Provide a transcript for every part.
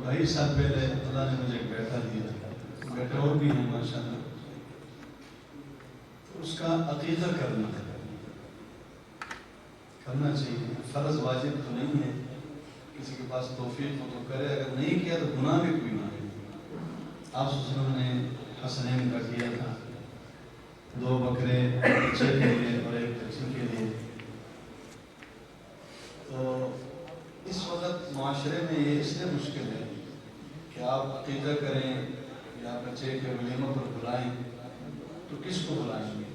22 سال پہلے اللہ نے مجھے ایک بیٹا دیا، بیٹے اور بھی ہیں ماشاءاللہ، تو اس کا عقیدہ کرنا چاہیے، فرض واجب تو نہیں ہے، کسی کے پاس توفیق ہو تو کرے، اگر نہیں کیا تو گناہ بھی کوئی نہ ہے۔ آپ صلی اللہ علیہ وسلم نے حسنین کا کیا تھا، 2 بکرے بچے کے لیے اور 1 بچی کے لیے۔ تو اس وقت معاشرے میں یہ اس لیے مشکل ہے کہ آپ عقیدہ کریں یا بچے کے ولیمہ پر بلائیں تو کس کو بلائیں گے؟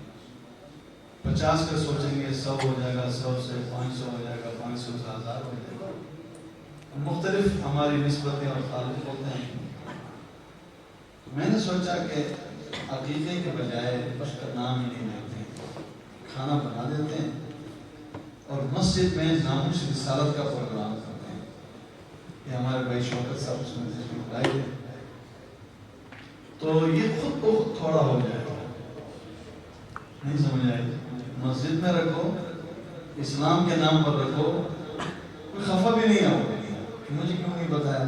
50 کا سوچیں گے 100 ہو جائے گا، 100 سے 500 ہو جائے گا، 500 سے 1000 ہو جائے گا۔ مختلف ہماری نسبتیں اور تعلق ہوتے ہیں۔ میں نے سوچا کہ عقیدے کے بجائے اس کا نام ہی نہیں لیتے ہیں، کھانا بنا دیتے ہیں اور مسجد میں ناموس رسالت کا پروگرام کرتے ہیں۔ یہ ہمارے بھائی شوکت صاحب اس میں تشریف لائے تھے، تو یہ خود بخود تھوڑا ہو جائے گا، نہیں سمجھ آئی؟ مسجد میں رکھو، اسلام کے نام پر رکھو، کوئی خفا بھی نہیں ہوگا کہ مجھے کیوں نہیں بتایا،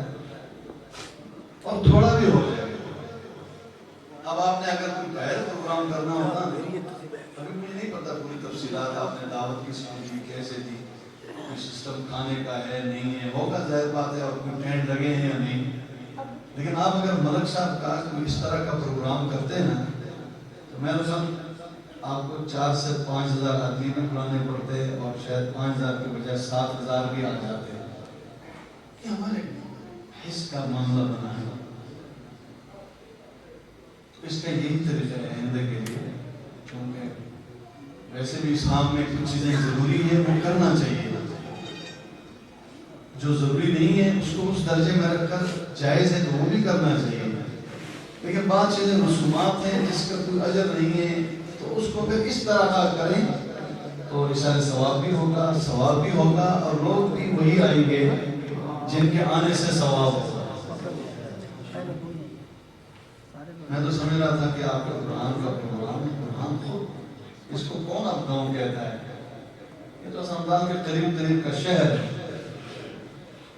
اور تھوڑا بھی ہو جائے گا۔ اب آپ نے اگر کوئی غیر پروگرام کرنا ہوتا، ابھی مجھے نہیں پتا پوری تفصیلات، آپ نے دعوت کس کو دی، کیسے دی، کوئی سسٹم کھانے کا ہے نہیں ہے، ہوگا ظاہر بات ہے، اور کوئی ٹینٹ لگے ہیں یا نہیں، لیکن آپ اگر ملک صاحب کا کوئی اس طرح کا پروگرام کرتے ہیں نا، تو میں رسم آپ کو 4 سے 5000 آدمی بھی بلانے پڑتے اور شاید 5000 کے بجائے 7000 بھی آ جاتے۔ یہ ہمارے حص کا معاملہ بنا ہے، اس کا یہی طریقہ ہے آئندہ کے لیے، کیونکہ ویسے بھی اسلام میں کچھ چیزیں ضروری ہے وہ کرنا چاہیے، جو ضروری نہیں ہے اس کو اس درجے میں رکھ کر جائز ہے تو وہ بھی کرنا چاہیے، لیکن بعض چیزیں رسومات ہیں جس کا کوئی اجر نہیں ہے تو اس کو پھر اس طرح کا کریں تو اشارے ثواب بھی ہوگا اور لوگ بھی وہی آئیں گے جن کے آنے سے ثواب ہوگا۔ میں تو سمجھ رہا تھا کہ آپ کا قرآن کا پروگرام ہے، قرآن خود اس کو کون اب گاؤں کہتا ہے، یہ تو سمدان کے قریب کا شہر ہے،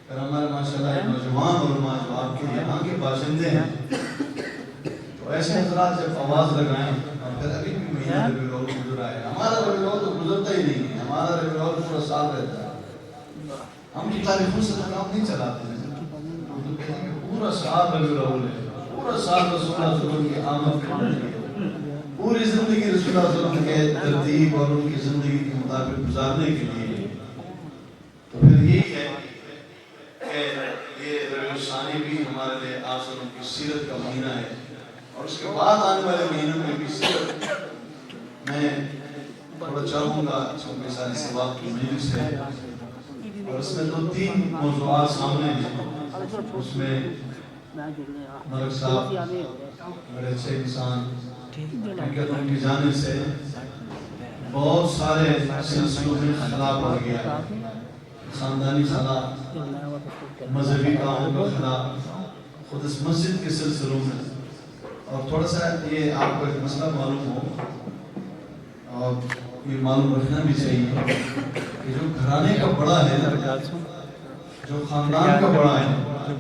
پھر ہمارے ماشاءاللہ نوجوان علماء جو آپ کے یہاں کے باشندے ہیں تو ایسے حضرات جب آواز لگائیں، اور پھر ابھی بھی مہینہ ربیع الاول گزرا ہے، ہمارا ربیع الاول تو گزرتا ہی نہیں ہے، ہمارا ربیع الاول پورا سال رہتا ہے، ہم کی تاریخوں سے تو کام نہیں چلاتے ہیں، ہم تو کہتے ہیں کہ پورا سال ربیع الاول ہے، پورا سال رسول اللہ صلی اللہ علیہ وسلم کی آمد کرنے کے لیے، پوری زندگی رسول اللہ صلی اللہ علیہ وسلم کے ترتیب اور ان کی زندگی کے مطابق گزارنے کے لیے، تو پھر یہی ہے کہ یہ ربیع الثانی بھی ہمارے لیے آپ صلی اللہ علیہ وسلم کی سیرت کا مہینہ ہے، اور اس کے بعد آنے والے مہینوں میں بھی سیرت میں تھوڑا چاہوں گا چونکہ ساری سواب کی مجلس ہے، اور اس میں 2-3 موضوعات سامنے ہیں، اس میں ملک صاحب بڑے اچھے انسان ان کی جانب سے بہت سارے سلسلوں میں خلا پڑ گیا ہے، خاندانی خلا، مذہبی کاموں کا خلا، خود اس مسجد کے سلسلوں میں، اور تھوڑا سا یہ آپ کو ایک مسئلہ معلوم ہو اور یہ معلوم رکھنا بھی چاہیے کہ جو گھرانے کا بڑا ہے، جو خاندان کا بڑا ہے،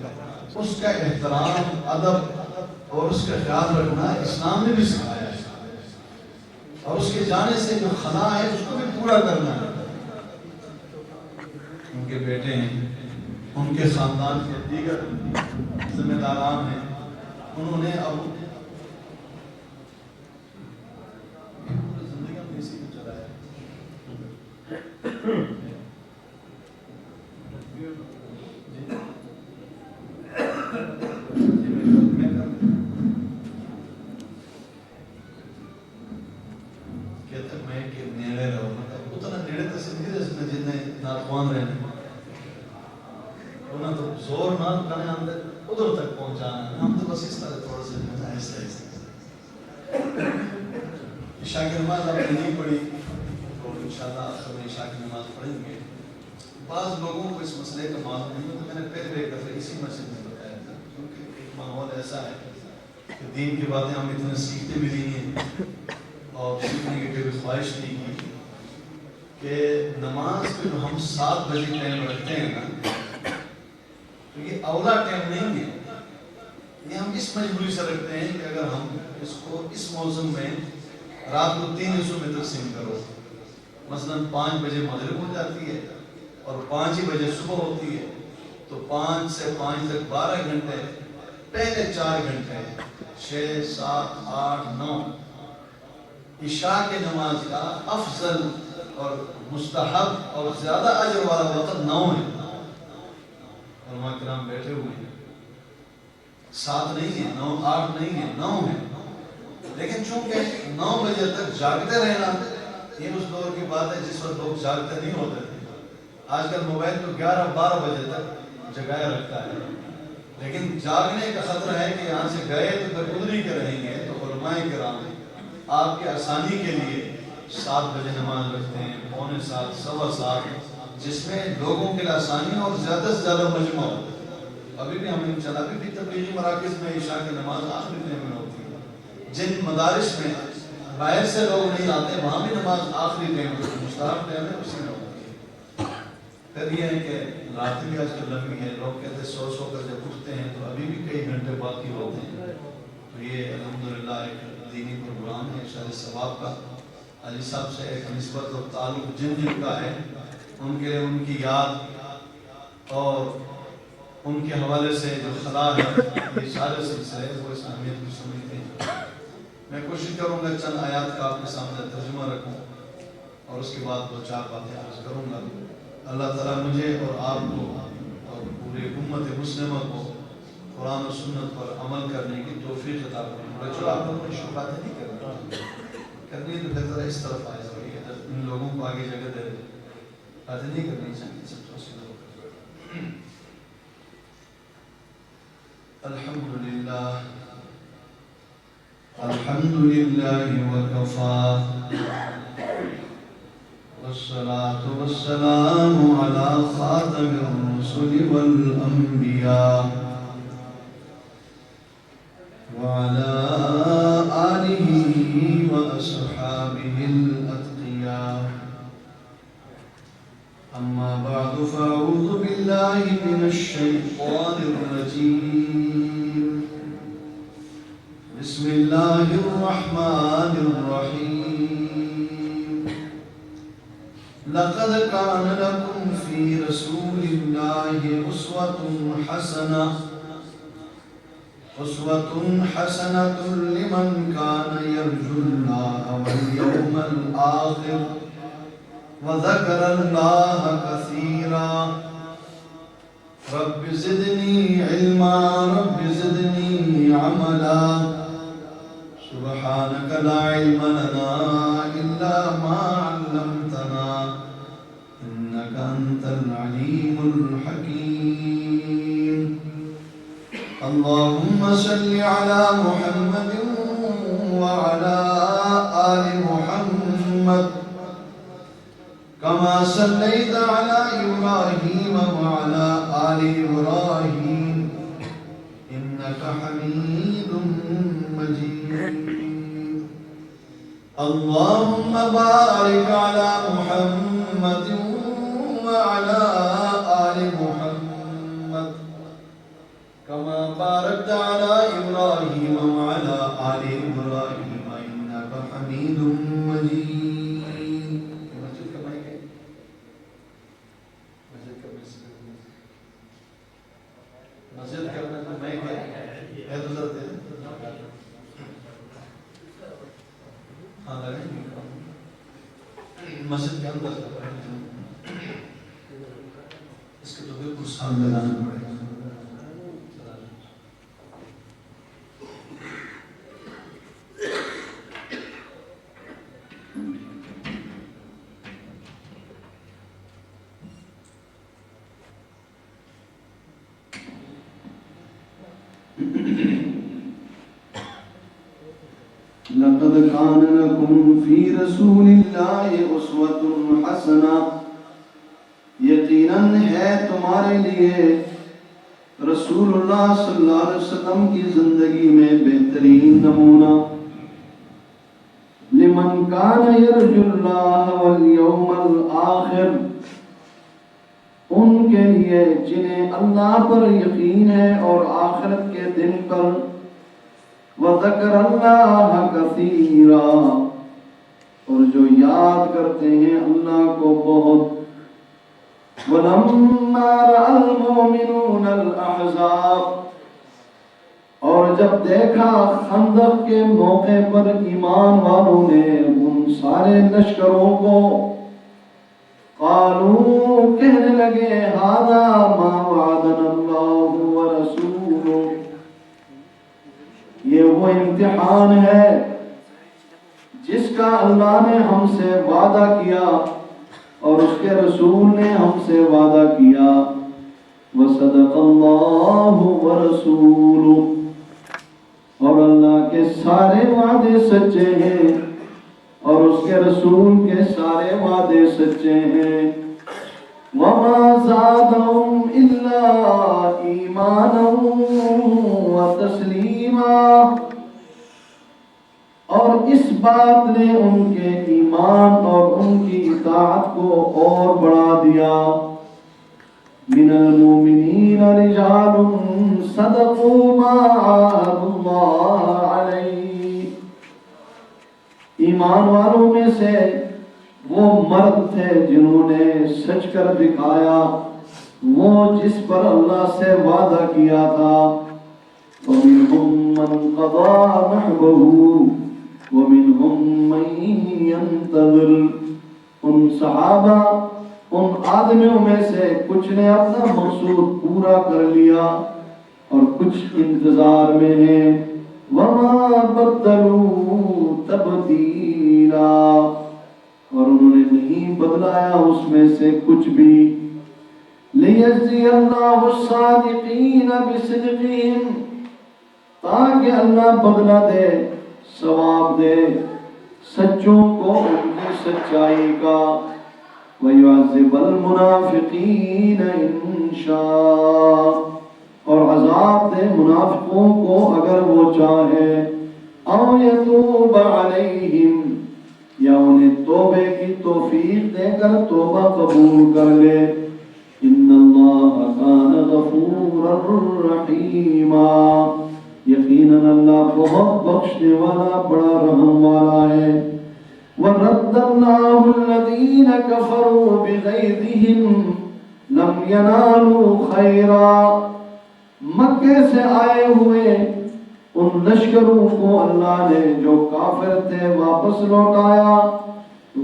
اس کا احترام، ادب اور اس کا خیال رکھنا اسلام نے بھی سکھایا ہے، اور اس کے جانے سے جو خلا ہے اس کو بھی پورا کرنا ہے۔ ان کے بیٹے ہیں، ان کے خاندان کے دیگر ذمہ داران ہیں، انہوں نے اب زندگی میں اسی کو چلایا۔ کہتا میں کہ نیڑے رہو، اتنا نیڑے تو سندھی رسم جتنے ناتوان رہنے، انہوں تو زور نہ کرنے اندر ادھر تک پہنچانا ہے، ہم تو بس اس طرح تھوڑا سا ایسا عشاء کی نماز آپ نے نہیں پڑھی تو انشاءاللہ آخر میں عشاء کی نماز پڑھیں گے۔ بعض لوگوں کو اس مسئلے کا معلوم نہیں ہے، تو میں نے پہلے ایک دفعہ اسی مسجد میں بتایا تھا، کیونکہ ایک ماحول ایسا ہے کہ دین کی باتیں ہم اتنے سیکھتے بھی نہیں ہیں اور سیکھنے کی کبھی خواہش نہیں کی، کہ نماز پہ جو ہم 7 بجے ٹائم رکھتے ہیں نا، تو یہ اولا ٹائم نہیں ہے. یہ ہم اس مجبوری سے رکھتے ہیں کہ اگر ہم اس کو اس موسم میں رات کو 3 حصوں میں تقسیم کرو، مثلا 5 بجے مغرب ہو جاتی ہے اور 5 ہی بجے صبح ہوتی ہے، تو 5 سے 5 تک 12 گھنٹے، پہلے 4 گھنٹے 6 7 8 9 عشاء کے نماز کا افضل اور مستحب اور زیادہ اجر والا وقت 9 ہے. علماء کرام بیٹھے ہوئے ہیں، 7 نہیں ہے، 9 8 نہیں ہے، 9 ہے. لیکن چونکہ 9 بجے تک جاگتے رہنا یہ اس دور کی بات ہے جس وقت لوگ جاگتے نہیں ہوتے تھے. آج کل موبائل تو 11 12 بجے تک جگائے رکھتا ہے، لیکن جاگنے کا خطرہ ہے کہ یہاں سے گئے تو درگزری کے رہیں گے. تو علماء کرام آپ کے آسانی کے لیے 7 بجے نماز رکھتے ہیں، 6:45 7:15، جس میں لوگوں کے لیے آسانی اور زیادہ سے زیادہ مجمع ہو. ابھی بھی ہمیں چلا بھی تبلیغی مراکز میں عشاء کی نماز آخری ٹائم میں ہوتی ہے. جن مدارس میں باہر سے لوگ نہیں آتے وہاں بھی نماز آخری ٹائم میں، مستحب ٹائم ہے، اسی میں ہوتی ہے. پھر یہ ہے کہ رات بھی آج کل لمبی ہے، لوگ کہتے ہیں سو کر جب اٹھتے ہیں تو ابھی بھی کئی گھنٹے باقی ہوتے ہیں. تو یہ الحمدللہ ایک دینی پروگرام ہے شاید ثواب کا. علی صاحب سے ایک نسبت اور تعلق جن جن کا ہے ان کے ان کی یاد اور ان کے حوالے سے جو خلا ہے یہ سارے سلسلے وہ اس اہمیت کو سمجھتے ہیں. میں کوشش کروں گا چند آیات کا آپ کے سامنے ترجمہ رکھوں اور اس کے بعد 2-4 باتیں عرض کروں گا. اللہ تعالیٰ مجھے اور آپ کو اور پورے امت مسلمہ کو قرآن و سنت پر عمل کرنے کی توفیق عطا فرمائے. چلو آپ لوگوں نے باتیں نہیں کرنی تو پھر ذرا اس طرف آئے ضروری ہے، ان لوگوں کو آگے جگہ دے دیں. باتیں نہیں کرنی چاہیے سب کو سیدھا. الحمدللہ الحمدللہ وکفی والصلاة والسلام على خاتم الرسل والأنبياء وعلى آله وأصحابه الأتقياء. أما بعد فأعوذ بالله من الشيطان الرجيم. بسم الله الرحمن الرحيم. لقد كان لكم في رسول الله أسوة حسنة لمن كان يرجو الله واليوم الآخر وذكر الله كثيرا. رب زدني علما رب زدني عملا سبحانك لا علم لنا إلا ما علمتنا إنك أنت العليم الحكيم. اللهم صل على محمد وعلى آل محمد كما صليت على إبراهيم وعلى آل إبراهيم إنك حميد مجيد. اللهم بارك على محمد وعلى آل محمد كما باركت على إبراهيم وعلى آل إبراهيم إنك حميد مجيد. مسجد کرنا تو میں ہے تو ضرورت ہے. ہاں مسجد کے اندر اس کے تو بالکل سامنے لانا پڑے گا. لقد كان لكم في رسول الله أسوة حسنة. یقیناً ہے تمہارے لیے رسول اللہ صلی اللہ علیہ وسلم کی زندگی میں بہترین نمونہ. لمن كان يرجو الله واليوم الآخر. ان کے لیے جنہیں اللہ پر یقین ہے اور آخرت کے دن پر، وذکر اللہ کثیرا، اور جو یاد کرتے ہیں اللہ کو بہت۔ وَلَمَّا رَأَى الْمُؤْمِنُونَ الْأَحْزَابَ، اور جب دیکھا خندق کے موقع پر ایمان والوں نے ان سارے لشکروں کو، قالوا، کہنے لگے، هَذَا مَا وَعَدَنَا اللَّهُ وَرَسُولُهُ، یہ وہ امتحان ہے جس کا اللہ نے ہم سے وعدہ کیا اور اس کے رسول نے ہم سے وعدہ کیا۔ وَصَدَقَ اللَّهُ وَرَسُولُهُ، اور اللہ کے سارے وعدے سچے ہیں اور اس کے رسول کے سارے وعدے سچے ہیں۔ وَمَا زَادَهُمْ إِلَّا إِيمَانًا وَتَسْلِيمًا، اور اس بات نے ان کے ایمان اور ان کی اطاعت کو اور بڑھا دیا۔ من المؤمنین رجال صدقوا ما عاهدوا اللہ علیہ، ایمان والوں میں سے وہ مرد تھے جنہوں نے سچ کر دکھایا وہ جس پر اللہ سے وعدہ کیا تھا۔ وَمِنْهُمْ مَنْ قَضَى نَحْبَهُ وَمِنْهُمْ مَنْ يَنْتَظِرُ، ان صحابہ، ان آدمیوں میں سے کچھ نے اپنا مقصود پورا کر لیا اور کچھ انتظار میں ہیں۔ وَمَا بَدَّلُوا تَبْدِيلًا، اور انہوں نے نہیں بدلایا اس میں سے کچھ بھی۔ لِيَجْزِيَ اللَّهُ الصَّادِقِينَ بِصِدْقِهِمْ، تاکہ اللہ بدلہ دے، ثواب دے سچوں کو ان کی سچائی کا۔ وَيُعَذِّبَ الْمُنَافِقِينَ إِن شَاءَ، اور عذاب دے منافقوں کو اگر وہ چاہے۔ أَوْ يَتُوبَ عَلَيْهِمْ، یا انہیں توبے کی توفیق دے کر توبہ قبول کر لے۔ إِنَّ اللَّهَ كَانَ غَفُورًا رَحِيمًا، یقیناً اللہ بہت بخشنے والا بڑا رحم والا ہے۔ وَرَدَّ اللَّهُ الَّذِينَ كَفَرُوا بِغَيْظِهِمْ لَمْ يَنَالُوا خَيْرًا، مکے سے آئے ہوئے ان لشکروں کو اللہ نے جو کافر تھے واپس لوٹایا،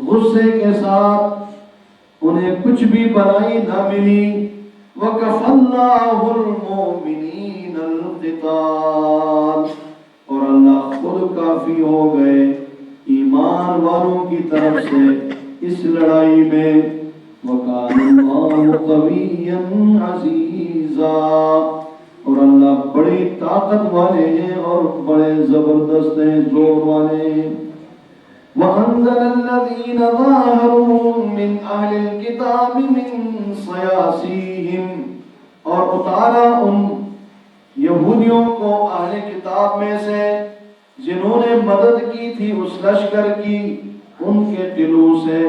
غصے کے ساتھ، انہیں کچھ بھی بھلائی نہ ملی۔ وَكَفَى اللَّهُ الْمُؤْمِنِينَ الْقِتَالَ، اور اللہ خود کافی ہو گئے ایمان والوں کی طرف سے اس لڑائی میں۔ وَكَانَ اللَّهُ قَوِيًّا عَزِيزًا، اور اللہ بڑی طاقت والے ہیں اور بڑے زبردست ہیں، زور والے ہیں۔ وَأَنزَلَ الَّذِينَ ظَاهَرُوهُم مِّنْ أَهْلِ الْكِتَابِ مِنْ صَيَاصِيهِمْ، اور اتارا ان یہودیوں کو اہل کتاب میں سے جنہوں نے مدد کی تھی اس لشکر کی، ان کے قلعوں سے۔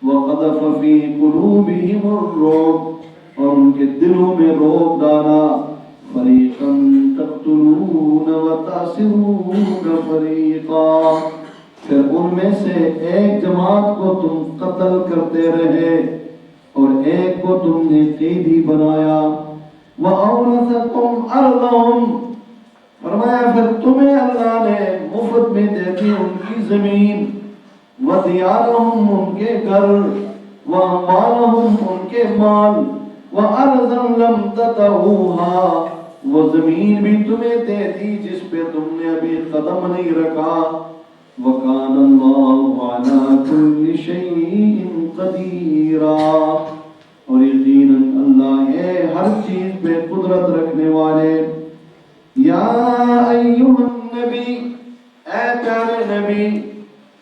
وَقَذَفَ فِي قُلُوبِهِمُ الرُّعْبَ، اور ان کے دلوں میں رعب ڈالا۔ فَرِيقًا تَقْتُلُونَ وَتَأْسِرُونَ فَرِيقًا، پھر ان میں سے ایک جماعت کو تم قتل کرتے رہے اور ایک کو تم نے قیدی بنایا۔ وَأَوْرَثَكُمْ أَرْضَهُمْ، فرمایا پھر تمہیں اللہ نے مفت میں دے دی ان کی زمین۔ وَدِيَارَهُمْ، ان کے گھر۔ وَأَمْوَالَهُمْ، ان کے مال۔ وَأَرْضًا لَمْ تَطَئُوهَا، وہ زمین بھی تمہیں دے دی جس پہ تم نے ابھی قدم نہیں رکھا۔ وَكَانَ اللَّهُ عَلَى كُلِّ شَيْءٍ قَدِيرًا، اور یقیناً اللہ ہے ہر چیز پہ قدرت رکھنے والے۔ یا ایھا النبی، اے پیارے نبی،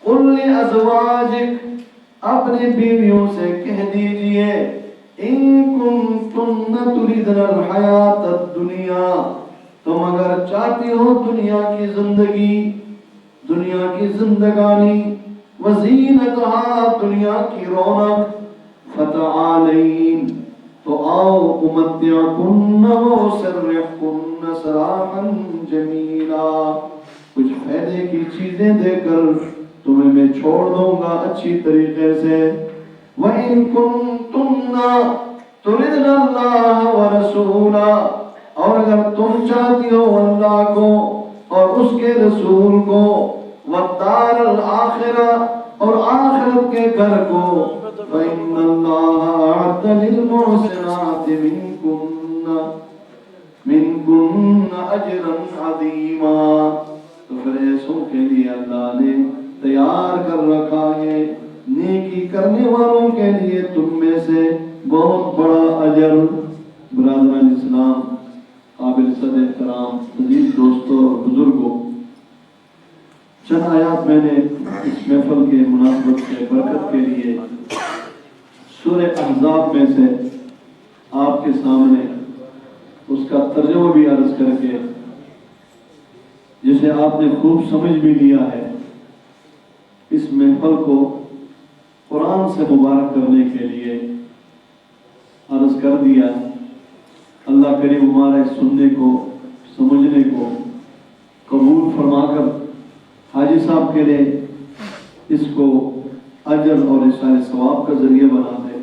قل لازواجک، اپنی بیویوں سے کہہ دیجئے، ان کنتن تریدن الحیات الدنیا، تم اگر چاہتی ہو دنیا کی زندگی، دنیا کی زندگانی، وزینتہا، دنیا کی رونق، فتعالین، تو تو آؤ امتعکن واسرحکن سراحا جمیلا، کچھ فائدے کی چیزیں دے کر تمہیں میں چھوڑ دوں گا اچھی طریقے سے۔ وَإِن كُنتُنَّ تُرِدْنَ اللَّهَ وَرَسُولَهُ، اور اگر تم چاہتی ہو اللہ کو اور اس کے رسول کو، وَالدَّارَ الْآخِرَةَ، اور آخرت کے گھر کو، فَإِنَّ اللَّهَ أَعَدَّ لِلْمُحْسِنَاتِ مِنْكُنَّ أَجْرًا عَظِيمًا، تو پھر ایسوں کے لیے اللہ نے تیار کر رکھا ہے نیکی کرنے والوں کے لیے تم میں سے بہت بڑا اجر۔ برادران اسلام، قابل صد احترام عزیز دوستوں اور بزرگوں، چند آیات میں نے اس محفل کے مناسبت سے برکت کے لیے سورہ احزاب میں سے آپ کے سامنے اس کا ترجمہ بھی عرض کر کے، جسے آپ نے خوب سمجھ بھی لیا ہے، اس محفل کو قرآن سے مبارک کرنے کے لیے عرض کر دیا۔ اللہ کریم ہمارے سننے کو، سمجھنے کو قبول فرما کر حاجی صاحب کے لیے اس کو اجر اور اشارے ثواب کا ذریعہ بنا دے۔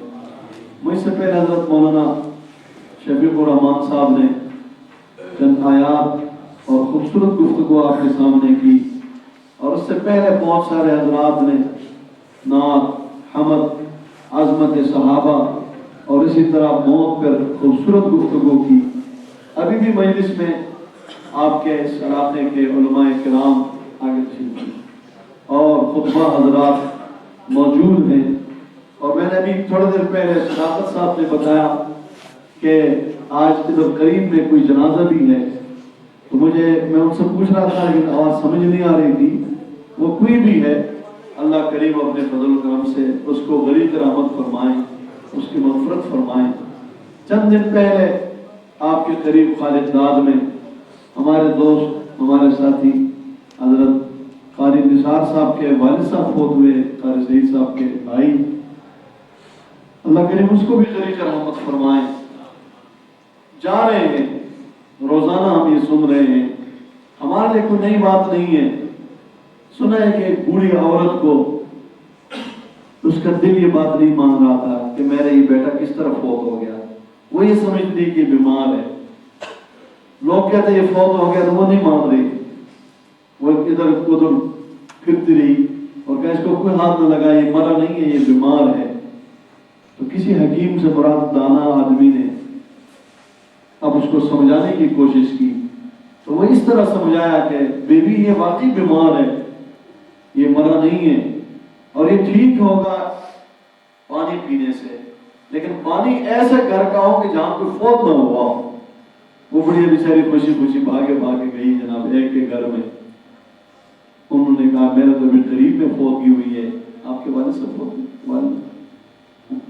مجھ سے پہلے حضرت مولانا شفیق الرحمان صاحب نے چند آیات اور خوبصورت گفتگو آپ کے سامنے کی، اور اس سے پہلے بہت سارے حضرات نے نعت، حمد، عظمت صحابہ اور اسی طرح موت پر خوبصورت گفتگو کی۔ ابھی بھی مجلس میں آپ کے اس علاقے کے علماء کرام آگے تشریف لائے اور خطبہ حضرات موجود ہیں، اور میں نے ابھی تھوڑی دیر پہلے صداقت صاحب نے بتایا کہ آج ادھر قریب میں کوئی جنازہ بھی ہے، تو میں ان سے پوچھ رہا تھا لیکن آواز سمجھ نہیں آ رہی تھی، وہ کوئی بھی ہے، اللہ کریم اپنے فضل و کرم سے اس کو غریق رحمت فرمائیں، اس کی مغفرت فرمائیں۔ چند دن پہلے آپ کے قریب خالد داد میں ہمارے دوست، ہمارے ساتھی حضرت قاری نثار صاحب کے والد صاحب فوت ہوئے، قاری سعید صاحب کے بھائی، اللہ کریم اس کو بھی غریق رحمت فرمائیں۔ جا رہے ہیں، روزانہ ہم یہ سن رہے ہیں، ہمارے لیے کوئی نئی بات نہیں ہے۔ سنا ہے کہ ایک بوڑھی عورت کو اس کا دل یہ بات نہیں مان رہا تھا کہ میرا یہ بیٹا کس طرح فوت ہو گیا، وہ یہ سمجھتی کہ بیمار ہے، لوگ کہتے ہیں یہ فوت ہو گیا، تو وہ نہیں مان رہی، وہ ادھر ادھر پھرتی رہی اور کہ اس کو کوئی ہاتھ نہ لگا، یہ مرا نہیں ہے، یہ بیمار ہے۔ تو کسی حکیم سے مراد دانا آدمی نے اب اس کو سمجھانے کی کوشش کی، تو وہ اس طرح سمجھایا کہ بیوی یہ واقعی بیمار ہے، یہ مرا نہیں ہے، اور یہ ٹھیک ہوگا پانی پینے سے، لیکن پانی ایسے گھر کا ہو کہ جہاں کوئی فوت نہ ہوا ہو۔ وہ بڑی بیچاری خوشی خوشی بھاگے گئی جناب ایک کے گھر میں۔ انہوں نے کہا میرا تو بھی قریب میں فوتگی ہوئی ہے، آپ کے والد سے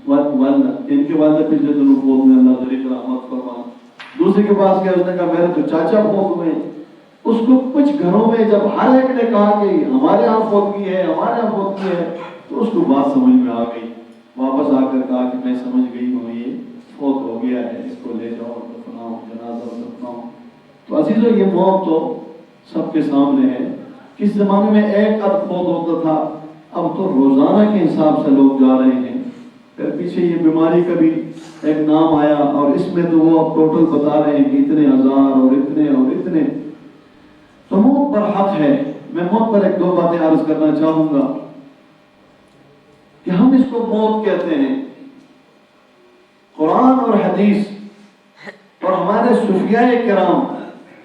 والدہ ان کے والدہ پچھلے دنوں فوت ہوئے، اللہ غریق رحمت فرمائے۔ دوسرے کے پاس گیا، اس نے کہا میرے تو چاچا فوت ہوئے۔ اس کو کچھ گھروں میں جب ہر ایک نے کہا کہ ہمارے ہاں فوتگی ہے، ہمارے ہاں فوتگی ہے، تو اس کو بات سمجھ میں آ گئی، واپس آ کر کہا کہ میں سمجھ گئی ہوں یہ فوت ہو گیا ہے، اس کو لے جاؤ دفناؤ، جنازہ دفناؤ۔ تو عزیزو یہ موت تو سب کے سامنے ہے۔ کس زمانے میں ایک عدد فوت ہوتا تھا، اب تو روزانہ کے حساب سے لوگ جا رہے ہیں۔ پھر پیچھے یہ بیماری کا بھی ایک نام آیا، اور اس میں تو وہ اب ٹوٹل بتا رہے ہیں کہ اتنے ہزار اور اتنے اور اتنے۔ تو موت پر حق ہے۔ میں موت پر ایک دو باتیں عرض کرنا چاہوں گا کہ ہم اس کو موت کہتے ہیں۔ قرآن اور حدیث اور ہمارے صوفیاء کرام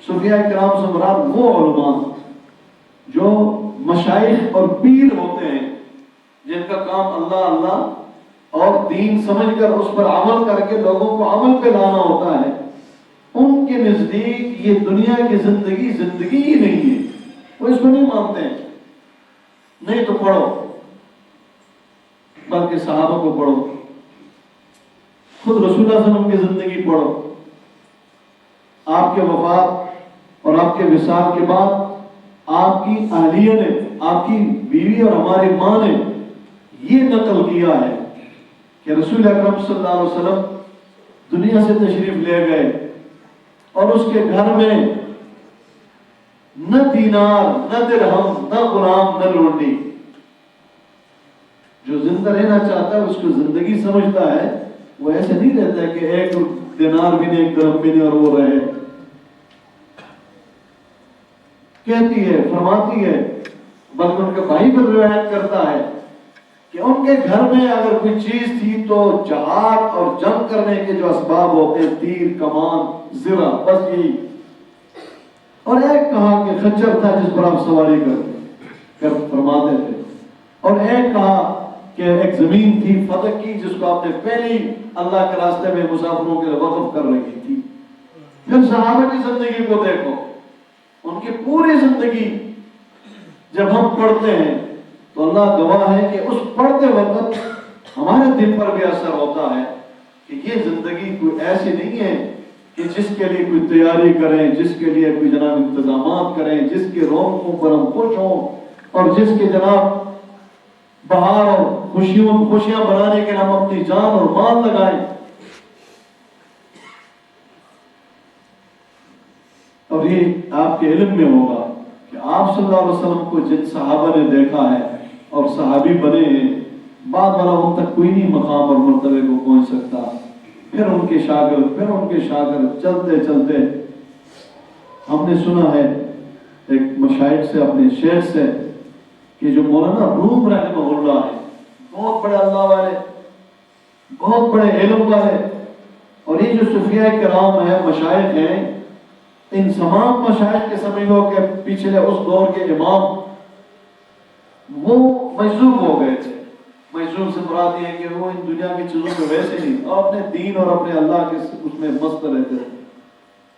سے مراد وہ علماء جو مشائخ اور پیر ہوتے ہیں، جن کا کام اللہ اللہ اور دین سمجھ کر اس پر عمل کر کے لوگوں کو عمل پہ لانا ہوتا ہے، ان کے نزدیک یہ دنیا کی زندگی ہی نہیں ہے، وہ اس کو نہیں مانتے ہیں۔ نہیں تو پڑھو، بلکہ صحابہ کو پڑھو، خود رسول اللہ صلی اللہ علیہ وسلم کی زندگی پڑھو۔ آپ کے وفات اور آپ کے وصال کے بعد آپ کی اہلیہ نے، آپ کی بیوی اور ہماری ماں نے یہ نقل کیا ہے کہ رسول اکرم صلی اللہ علیہ وسلم دنیا سے تشریف لے گئے اور اس کے گھر میں نہ دینار نہ درہم نہ غلام نہ لونڈی. جو زندہ رہنا چاہتا ہے اس کو زندگی سمجھتا ہے، وہ ایسے نہیں رہتا ہے کہ ایک دینار بھی نہیں ایک درہم بھی نہیں اور وہ رہے. کہتی ہے، فرماتی ہے، بلکہ ان کے بھائی پر روایت کرتا ہے کہ ان کے گھر میں اگر کوئی چیز تھی تو جہاد اور جنگ کرنے کے جو اسباب ہوتے ہیں، تیر، کمان، زرہ، بس یہی. اور ایک کہا کہ خچر تھا جس پر آپ سواری کر فرماتے تھے، اور ایک کہا کہ ایک زمین تھی فتح کی جس کو آپ نے پہلی اللہ کے راستے میں مسافروں کے لیے وقف کر رکھی تھی. پھر صحابہ کی زندگی کو دیکھو، ان کی پوری زندگی جب ہم پڑھتے ہیں تو اللہ گواہ ہے کہ اس پڑھتے وقت ہمارے دل پر بھی اثر ہوتا ہے کہ یہ زندگی کوئی ایسی نہیں ہے کہ جس کے لیے کوئی تیاری کریں، جس کے لیے کوئی جناب انتظامات کریں، جس کے رونقوں پر ہم خوش ہوں، اور جس کے جناب بہار اور خوشیاں بنانے کے لیے ہم اپنی جان اور مال لگائیں. اور یہ آپ کے علم میں ہوگا کہ آپ صلی اللہ علیہ وسلم کو جن صحابہ نے دیکھا ہے اور صحابی بنے ہیں، بعد والا ان تک کوئی نہیں مقام اور مرتبے کو پہنچ سکتا. پھر ان کے شاگرد چلتے چلتے ہم نے سنا ہے ایک مشائخ سے، اپنے شیخ سے، کہ جو مولانا روم رحمہ اللہ ہے، بہت بڑے اللہ والے، بہت بڑے علم والے، اور یہ جو صوفیاء کرام ہیں، مشائخ ہیں، ان تمام مشائخ کے سمجھ لو کہ پچھلے اس دور کے امام وہ مجذوب ہو گئے تھے. مجذوب سے مراد یہ ہے کہ وہ ان دنیا کی چیزوں میں ویسے نہیں، اور اپنے دین اور اپنے اللہ کے اس میں مست رہتے تھے.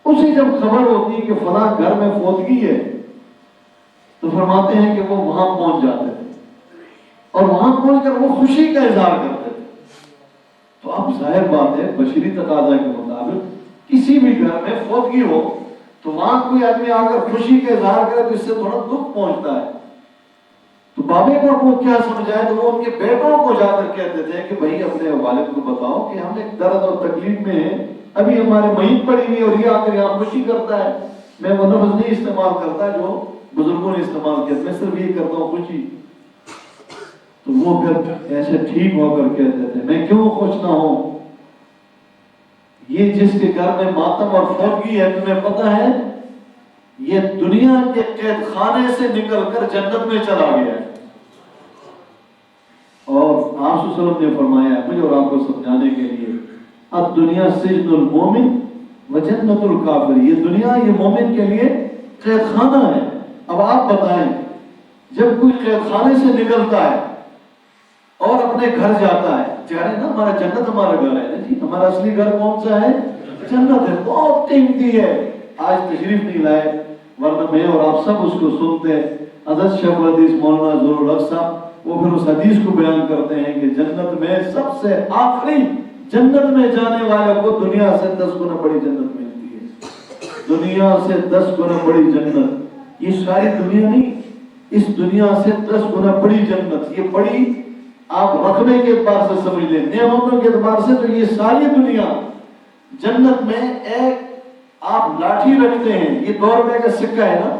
اسے جب خبر ہوتی کہ فلاں گھر میں فوتگی ہے تو فرماتے ہیں کہ وہ وہاں پہنچ جاتے تھے اور وہاں پہنچ کر وہ خوشی کا اظہار کرتے تھے. تو اب ظاہر بات ہے بشری تقاضا کے مطابق کسی بھی گھر میں فوتگی ہو تو وہاں کوئی آدمی آ کر خوشی کا اظہار کرے تو اس سے تھوڑا دکھ پہنچتا ہے. تو بابے کو وہ کیا سمجھائے تو وہ ان کے بیٹوں کو جا کر کہتے تھے کہ بھائی اپنے والد کو بتاؤ کہ ہم ایک درد اور تکلیف میں ہیں، ابھی ہمارے میت پڑی ہوئی اور یہ آ کر یہاں خوشی کرتا ہے. میں وہ لفظ نہیں استعمال کرتا جو بزرگوں نے استعمال کیا، میں صرف یہ کرتا ہوں خوشی. تو وہ پھر ایسے ٹھیک ہو کر کہتے تھے میں کیوں خوش نہ ہوں، یہ جس کے گھر میں ماتم اور فوتگی ہے تمہیں پتہ ہے یہ دنیا کے قید خانے سے نکل کر جنت میں چلا گیا ہے. اور آپ صلی اللہ علیہ وسلم نے فرمایا ہے مجھے اور آپ کو سمجھانے کے لیے، اب دنیا سجن المومن و جنت الکافر، یہ دنیا یہ مومن کے لیے قید خانہ ہے. اب آپ بتائیں جب کوئی قید خانے سے نکلتا ہے اور اپنے گھر جاتا ہے، جانے نا ہمارا جنت ہمارا گھر ہے نا جی، ہمارا اصلی گھر کون سا ہے؟ جنت ہے، بہت قیمتی ہے. آج تشریف نہیں لائے ورنہ میں اور آپ سب اس کو سنتے. حضرت شیخ الحدیث مولانا ظہور الحق صاحب وہ پھر اس حدیث کو بیان کرتے ہیں کہ جنت میں سب سے آخری جنت میں جانے والے کو دنیا سے 10 گنا بڑی جنت ملتی ہے. دنیا سے 10 گنا بڑی جنت، یہ ساری دنیا نہیں، اس دنیا سے 10 گنا بڑی جنت. یہ بڑی آپ رقبے کے اعتبار سے سمجھ لیں، نعمتوں کے اعتبار سے تو یہ ساری دنیا. جنت میں ایک آپ لاٹھی رکھتے ہیں، یہ 2 روپے کا سکہ ہے نا،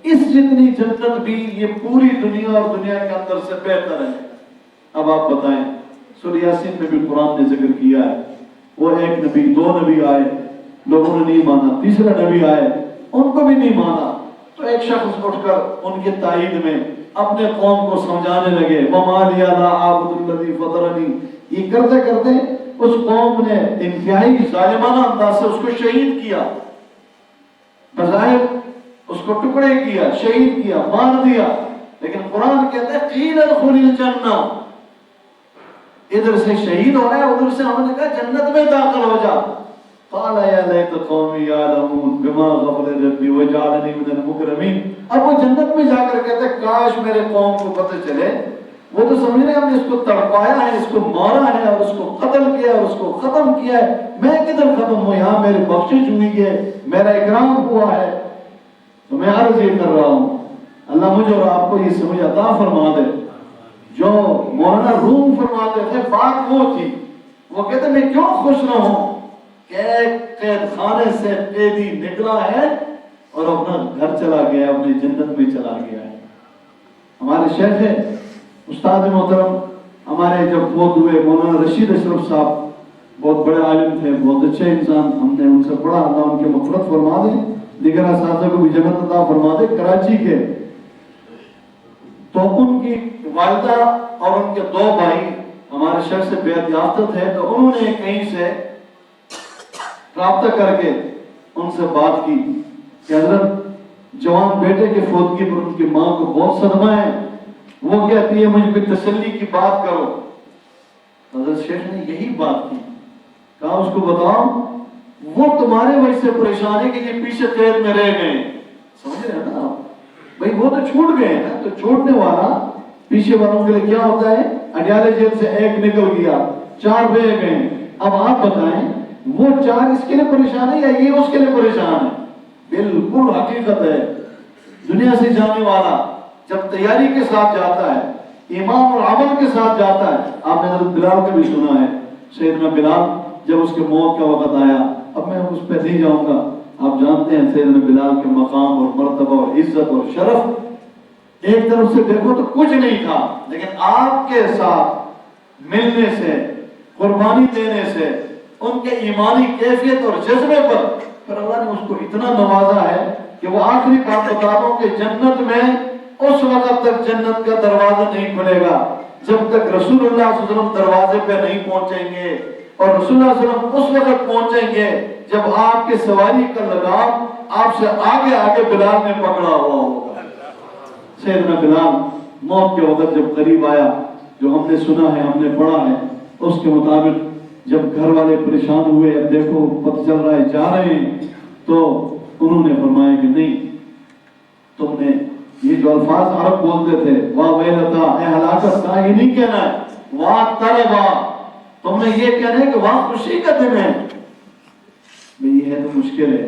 اس جتنی جنت بھی یہ پوری دنیا اور دنیا کے اندر سے بہتر ہے. اب آپ بتائیں سورہ یاسین میں بھی قرآن نے ذکر کیا ہے، وہ ایک نبی 2 نبی آئے، لوگوں نے نہیں مانا، تیسرا نبی آئے ان کو بھی نہیں مانا. تو ایک شخص اٹھ کر ان کے تائید میں اپنے قوم کو سمجھانے لگے وَمَا لِيَ لَا أَعْبُدُ الَّذِي فَطَرَنِي. یہ کرتے کرتے اس قوم نے انتہائی ظالمانہ انداز سے اس کو شہید کیا، بظاہر اس کو ٹکڑے کیا، شہید کیا، مار دیا. لیکن قرآن کہتا ہے قِيلَ ادْخُلِ الْجَنَّةَ، ادھر سے شہید ہو رہا ہے ادھر سے ہم نے کہا جنت میں داخل ہو جا. قال يا ليت قومي يعلمون بما غفر ربي وجعلني من المكرمين. اب وہ جنت میں جا کر کہتے ہیں کاش میرے قوم کو پتہ چلے. وہ تو سمجھ رہے ہیں ہم نے اس کو تڑپایا ہے، اس کو مارا ہے اور اس کو قتل کیا اور اس کو ختم کیا ہے، میں کدھر ختم ہوں، یہاں میری بخشش ہوئی ہے، میرا اکرام ہوا ہے. تو میں عرض یہ کر رہا ہوں اللہ مجھے اور آپ کو یہ سمجھ عطا فرما دے. جو مولانا روم فرماتے تھے بات وہ تھی، وہ کہتے میں کیوں خوش نہ ہوں قید خانے سے قیدی نکلا ہے اور اپنا گھر چلا گیا، اپنی جنت میں چلا گیا ہے۔ ہمارے شیخ استاد محترم ہمارے جب فوت ہوئے مولانا رشید اشرف صاحب، بہت بڑے عالم تھے، بہت اچھے انسان، ہم نے ان سے پڑھا، اللہ ان کے مغفرت فرما دے، دیگر اساتذہ کو بھی جنت عطا فرما دے، کراچی کے۔ تو ان کی والدہ اور ان کے 2 بھائی ہمارے شیخ سے بیعت یافتہ تھے، تو انہوں نے کہیں سے رابطہ کر کے ان سے بات کی کہ حضرت جوان بیٹے کے فوتگی پر ان کی ماں کو بہت صدمہ ہے، وہ کہتی ہے مجھ پہ تسلی کی بات کرو۔ حضرت شیخ نے یہی بات کی، کہا اس کو بتاؤ وہ تمہارے وجہ سے پریشان ہے کہ یہ پیچھے قید میں رہ گئے، سمجھ رہے ہیں نا آپ؟ بھائی وہ تو چھوٹ گئے نا، تو چھوٹنے والا پیچھے والوں کے لیے کیا ہوتا ہے؟ اڈیالے جیل سے 1 نکل گیا، 4 رہ گئے۔ اب آپ بتائیں وہ 4 اس کے لیے پریشان ہے یا یہ اس کے لیے پریشان ہے؟ بالکل حقیقت ہے۔ دنیا سے جانے والا جب تیاری کے ساتھ جاتا ہے، ایمان اور عمل کے ساتھ جاتا ہے، آپ نے حضرت بلال کا بھی سنا ہے، سیدنا بلال جب اس کے موت کا وقت آیا، اب میں اس پہ نہیں جاؤں گا، آپ جانتے ہیں سیدنا بلال کے مقام اور مرتبہ اور عزت اور شرف، ایک طرف سے دیکھو تو کچھ نہیں تھا، لیکن آپ کے ساتھ ملنے سے، قربانی دینے سے، ان کے ایمانی کیفیت اور جذبے پر پھر اللہ نے اس کو اتنا نوازا ہے کہ وہ آخری بات بتا دوں کہ جنت میں اس وقت تک جنت کا دروازہ نہیں کھلے گا جب تک رسول اللہ صلی اللہ علیہ وسلم دروازے پہ نہیں پہنچیں گے، اور رسول اللہ صلی اللہ علیہ وسلم اس وقت پہنچیں گے جب آپ کے سواری کا لگام آپ سے آگے آگے بلال نے پکڑا ہوا ہوگا۔ سیدنا بلال موت کے وقت جب قریب آیا، جو ہم نے سنا ہے، ہم نے پڑھا ہے، اس کے مطابق جب گھر والے پریشان ہوئے، اب دیکھو پتہ چل رہا ہے جا رہے ہیں، تو انہوں نے فرمایا کہ نہیں، تم نے یہ جو الفاظ عرب بولتے تھے، واہ ویلتا، اے ہلاکت کا، یہ نہیں کہنا ہے، واہ طلبا، تم نے یہ کہنا ہے کہ واہ خوشی کا دن ہے۔ یہ ہے تو مشکل ہے،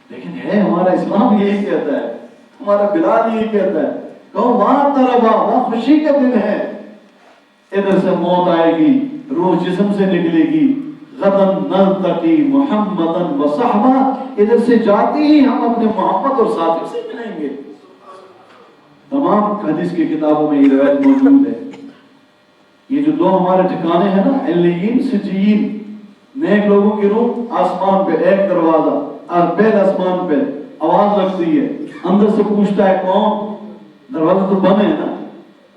لیکن ہے ہمارا اسلام یہی کہتا ہے، ہمارا بلال یہی کہتا ہے، کہو واہ طلبا، واہ خوشی کا دن ہے۔ ادھر سے موت آئے گی، روح جسم سے نکلے گی، غدن نلتقی محمدن و صحبہ، ادھر سے جاتی ہی ہم اپنے محمد اور ساتھی سے ملیں گے۔ تمام حدیث کی کتابوں میں یہ روایت موجود ہے۔ یہ جو 2 ہمارے ٹھکانے ہیں نا، علیین سجین، نیک لوگوں کی روح آسمان پہ، ایک دروازہ، پہلے آسمان پہ آواز لگتی ہے، اندر سے پوچھتا ہے کون؟ دروازہ تو بند ہے نا،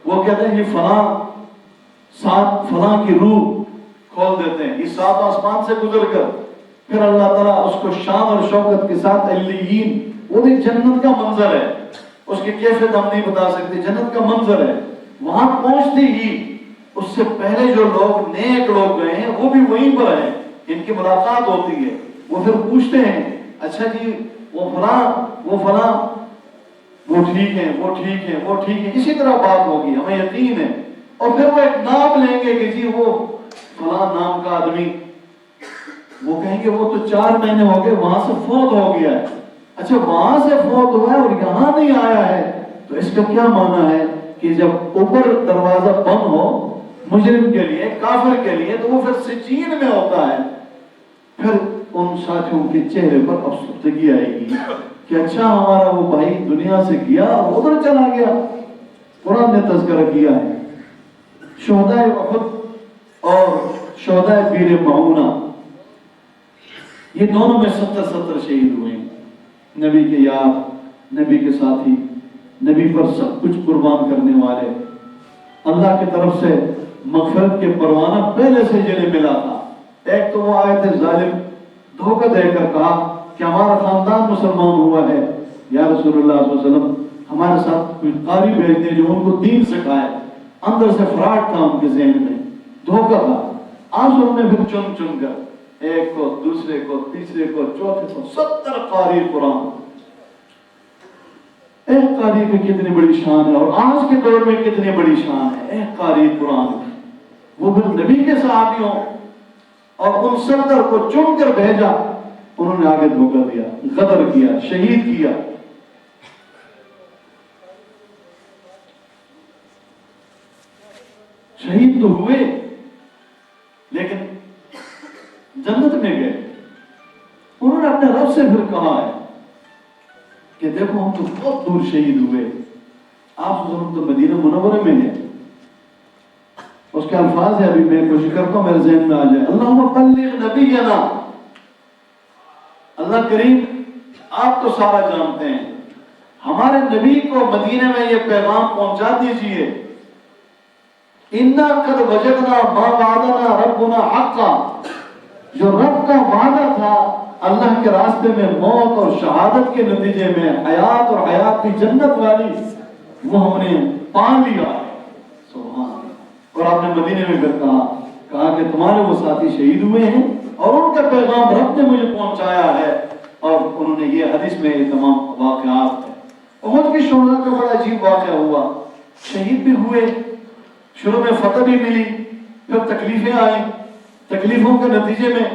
وہ کہتے ہیں یہ فلاں کی روح کھول دیتے ہیں، یہ 7 آسمان سے گزر کر پھر اللہ تعالیٰ اس کو شان اور شوکت کے ساتھ علیین، وہ بھی جنت کا منظر ہے، اس کی کیفیت ہم نہیں بتا سکتے، جنت کا منظر ہے، وہاں پہنچتے ہی اس سے پہلے جو لوگ نیک لوگ گئے ہیں وہ بھی وہیں پر ہیں، ان کی ملاقات ہوتی ہے، وہ پھر پوچھتے ہیں اچھا جی وہ فلاں وہ ٹھیک ہیں، وہ ٹھیک ہیں، وہ ٹھیک ہیں، اسی طرح بات ہوگی، ہمیں یقین ہے، اور پھر وہ ایک نام لیں گے کہ جی وہ فلاں نام کا آدمی، وہ کہیں گے وہ تو 4 مہینے ہو گئے وہاں سے فوت ہو گیا ہے۔ اچھا وہاں سے فوت ہوا ہے اور یہاں نہیں آیا ہے، تو اس کا کیا معنی ہے کہ جب اوپر دروازہ بند ہو مجرم کے لیے، کافر کے لیے، تو وہ پھر سجین میں ہوتا ہے، پھر ان ساتھیوں کے چہرے پر افسردگی آئے گی کہ اچھا ہمارا وہ بھائی دنیا سے گیا ادھر چلا گیا۔ قرآن نے تذکرہ کیا ہے شہدائے احد اور شہدائے بیر معونہ، یہ دونوں میں 70 شہید ہوئے ہیں، نبی کے یار، نبی کے ساتھی، نبی پر سب کچھ قربان کرنے والے، اللہ کی طرف سے مغفرت کے پروانہ پہلے سے جنہیں ملا تھا۔ ایک تو وہ آئے تھے ظالم، دھوکہ دے کر کہا کہ ہمارا خاندان مسلمان ہوا ہے، یا رسول اللہ صلی اللہ علیہ وسلم ہمارے ساتھ کوئی قاری بھیج دیں جو ان کو دین سکھائے۔ اندر سے فراڈ تھا ان کے ذہن میں، دھوکہ تھا۔ آج انہوں نے پھر چن چن کر ایک کو، دوسرے کو، تیسرے کو، چوتھے کو 70 قاری قرآن۔ ایک قاری کی کتنی بڑی شان ہے، اور آج کے دور میں کتنی بڑی شان ہے ایک قاری قرآن، وہ پھر نبی کے صحابیوں اور ان 70 کو چن کر بھیجا، انہوں نے آگے دھوکہ دیا، غدر کیا، شہید کیا۔ شہید تو ہوئے لیکن جنت میں گئے، اپنے رب سے پھر کہا ہے کہ دیکھو ہم تو بہت دور شہید ہوئے، آپ تو مدینہ منورہ میں ہیں. اس کے الفاظ ہے، ابھی میں کوشش کرتا ہوں میرے ذہن میں آ جائے. اللہم بلغ نبینا، اللہ کریم آپ تو سارا جانتے ہیں، ہمارے نبی کو مدینہ میں یہ پیغام پہنچا دیجئے. انا قد وجدنا ما وعدنا ربنا حقا، جو رب کا وعدہ تھا اللہ کے راستے میں موت اور شہادت کے نتیجے میں حیات اور حیات کی جنت والی، وہ ہم نے پا لیا. سبحان اللہ. اور آپ نے مدینے میں پھر کہا کہ تمہارے وہ ساتھی شہید ہوئے ہیں اور ان کا پیغام رب نے مجھے پہنچایا ہے. اور انہوں نے یہ حدیث میں یہ تمام واقعات ہیں. احد کے شہداء کا بڑا عجیب واقعہ ہوا، شہید بھی ہوئے، شروع میں فتح بھی ملی، پھر تکلیفیں آئیں، تکلیفوں کے نتیجے میں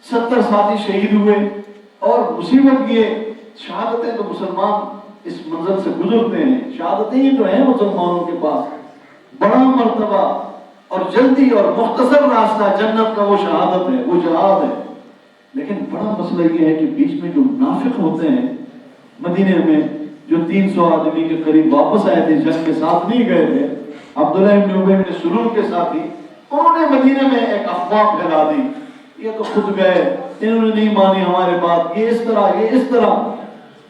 70 ساتھی شہید ہوئے. اور مصیبت یہ شہادتیں تو مسلمان اس منزل سے گزرتے ہیں، شہادتیں ہی تو ہیں مسلمانوں کے پاس. بڑا مرتبہ اور جلدی اور مختصر راستہ جنت کا وہ شہادت ہے، وہ جہاد ہے. لیکن بڑا مسئلہ یہ ہے کہ بیچ میں جو منافق ہوتے ہیں، مدینے میں جو 300 آدمی کے قریب واپس آئے تھے، جنگ کے ساتھ نہیں گئے تھے، عبداللہ ابن ابی بن سلول کے ساتھی، انہوں نے مدینے میں ایک افواہ پھیلا دی. یہ تو خود گئے، انہوں نے نہیں مانی ہمارے بات، یہ اس طرح، یہ اس طرح.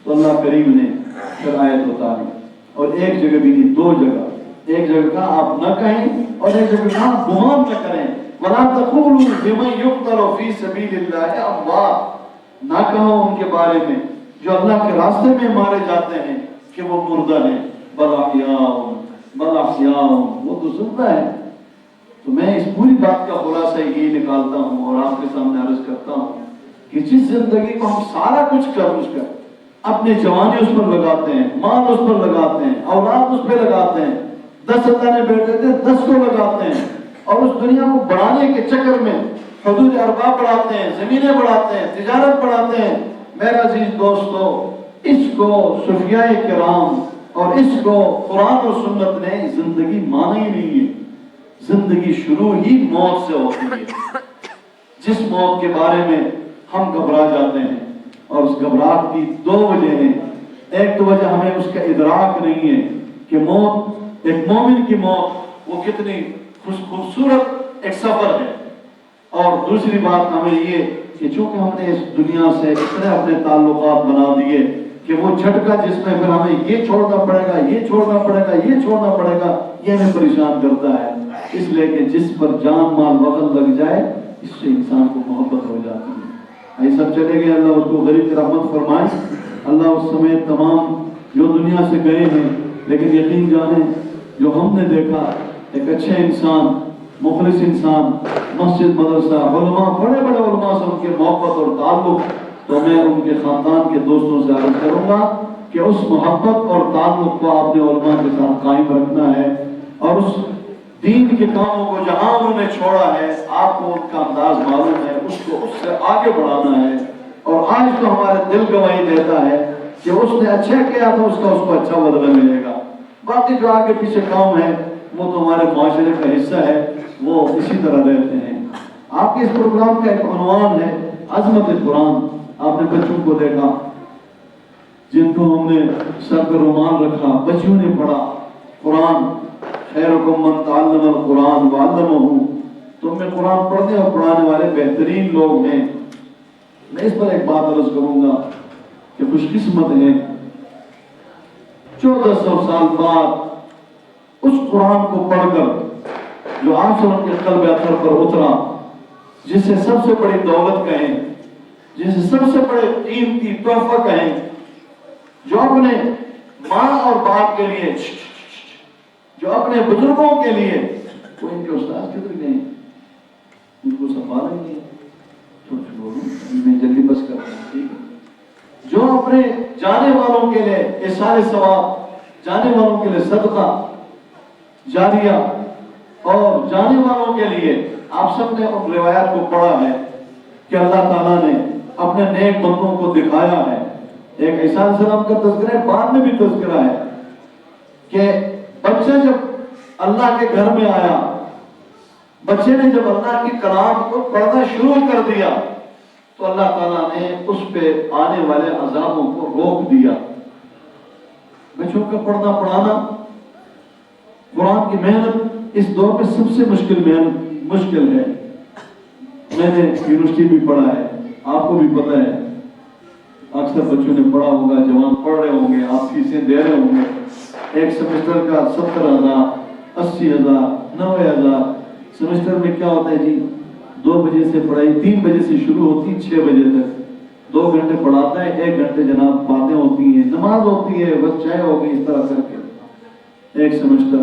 تو اللہ کریم نے پھر آیت اتاری، اور ایک جگہ بھی نہیں، 2 جگہ. ایک جگہ کہا آپ نہ کہیں، اور ایک جگہ کہا گمان نہ کریں. وَلَا تَقُولُوا لِمَن يُقْتَلُ فِي سَبِيلِ اللَّهِ أَمْوَاتٌ، نہ کہو ان کے بارے میں جو اللہ کے راستے میں مارے جاتے ہیں کہ وہ مردہ ہیں. بَلْ أَحْيَاءٌ بَلْ أَحْيَاءٌ، وہ تو زندہ ہے. تو میں اس پوری بات کا خلاصہ یہ نکالتا ہوں اور آپ کے سامنے عرض کرتا ہوں کہ جس زندگی کو ہم سارا کچھ کر اپنے جوانی اس پر لگاتے ہیں، مال اس پر لگاتے ہیں، اولاد اس پہ لگاتے ہیں، 10 اللہ نے بیٹے تھے 10 کو لگاتے ہیں، اور اس دنیا کو بڑھانے کے چکر میں حدود اربا بڑھاتے ہیں، زمینیں بڑھاتے ہیں، تجارت بڑھاتے ہیں. میرا عزیز دوستو، اس کو صوفیاء کرام اور اس کو قرآن و سنت نے زندگی مانا ہی نہیں ہے. زندگی شروع ہی موت سے ہوتی ہے، جس موت کے بارے میں ہم گھبرا جاتے ہیں. اور اس گھبراہٹ کی 2 وجہ ہیں. ایک تو وجہ ہمیں اس کا ادراک نہیں ہے کہ موت، ایک مومن کی موت وہ کتنی خوبصورت ایک سفر ہے. اور دوسری بات ہمیں یہ کہ چونکہ ہم نے اس دنیا سے اتنے اپنے تعلقات بنا دیے کہ وہ جھٹکا جس میں پھر ہمیں یہ چھوڑنا پڑے گا، یہ چھوڑنا پڑے گا، یہ چھوڑنا پڑے گا، یہ ہمیں پریشان کرتا ہے. اس لیے کہ جس پر جان مال وقت لگ جائے اس سے انسان کو محبت ہو جاتی ہے. یہ سب چلے گئے، اللہ اس کو غریب کی رحمت فرمائے. اللہ اس سمیت تمام جو دنیا سے گئے ہیں، لیکن یقین جانیں جو ہم نے دیکھا ایک اچھے انسان، مخلص انسان، مسجد مدرسہ علماء، بڑے بڑے علماء سے ان کے محبت اور تعلق، تو میں ان کے خاندان کے دوستوں سے عرض کروں گا کہ اس محبت اور تعلق کو آپ نے علماء کے ساتھ قائم رکھنا ہے. اور اس دین کے کاموں کو جہاں انہوں نے چھوڑا ہے، آپ کو ان کا انداز معلوم ہے، اس کو اس سے آگے بڑھانا ہے. اور آج تو ہمارا دل گواہی دیتا ہے کہ اس نے اچھا کیا تھا، اس کو اچھا بدلہ ملے گا. باقی جو آگے پیچھے کام ہے وہ تو ہمارے معاشرے کا حصہ ہے، وہ اسی طرح رہتے ہیں. آپ کے اس پروگرام کا ایک عنوان ہے عظمت قرآن. آپ نے بچوں کو دیکھا جن کو ہم نے سر پر رومال رکھا، بچیوں نے پڑھا قرآن. خیرکم من تعلم القرآن وعلمہ، تم میں قرآن پڑھنے اور پڑھانے والے بہترین لوگ ہیں. میں اس پر ایک بات عرض کروں گا کہ خوش قسمت ہیں 1400 سال بعد اس قرآن کو پڑھ کر جو آپ ان کے قلب اثر پر اترا، جسے سب سے بڑی دولت کہیں، جسے سب سے بڑے قیمتی تحفہ کہیں، جو اپنے ماں اور باپ کے لیے، جو اپنے بزرگوں کے لیے، وہ ان کے استاد کدھر گئے، ان کو سنبھالا ہی نہیں. میں جلدی بس کر رہا ہوں، ٹھیک ہے. جو اپنے جانے والوں کے لیے احسان ثواب، جانے والوں کے لیے صدقہ جاریہ، اور جانے والوں کے لیے آپ سب نے ان روایات کو پڑھا ہے کہ اللہ تعالیٰ نے اپنے نیک بندوں کو دکھایا ہے. ایک عیسیٰ علیہ السلام کا تذکرہ ہے، بعد میں بھی تذکرہ ہے کہ بچہ جب اللہ کے گھر میں آیا، بچے نے جب اللہ کے کلام کو پڑھنا شروع کر دیا تو اللہ تعالیٰ نے اس پہ آنے والے عذابوں کو روک دیا۔ بچوں کا پڑھنا پڑھانا، قرآن کی محنت اس دور میں سب سے مشکل ہے۔ میں نے یونیورسٹی بھی پڑھا ہے، آپ کو بھی پتہ ہے، اکثر بچوں نے پڑھا ہوگا، جوان پڑھ رہے ہوں گے، آپ فیسیں دے رہے ہوں گے۔ ایک سیمسٹر کا 70,000، 80,000، 90,000۔ سیمسٹر میں کیا ہوتا ہے جی؟ 2 بجے سے پڑھائی 3 بجے سے شروع ہوتی 6 بجے تک، 2 گھنٹے پڑھاتا ہے، 1 گھنٹے جناب باتیں ہوتی ہیں، نماز ہوتی ہے، بس چائے ہوگی، اس طرح کر کے ایک سیمسٹر۔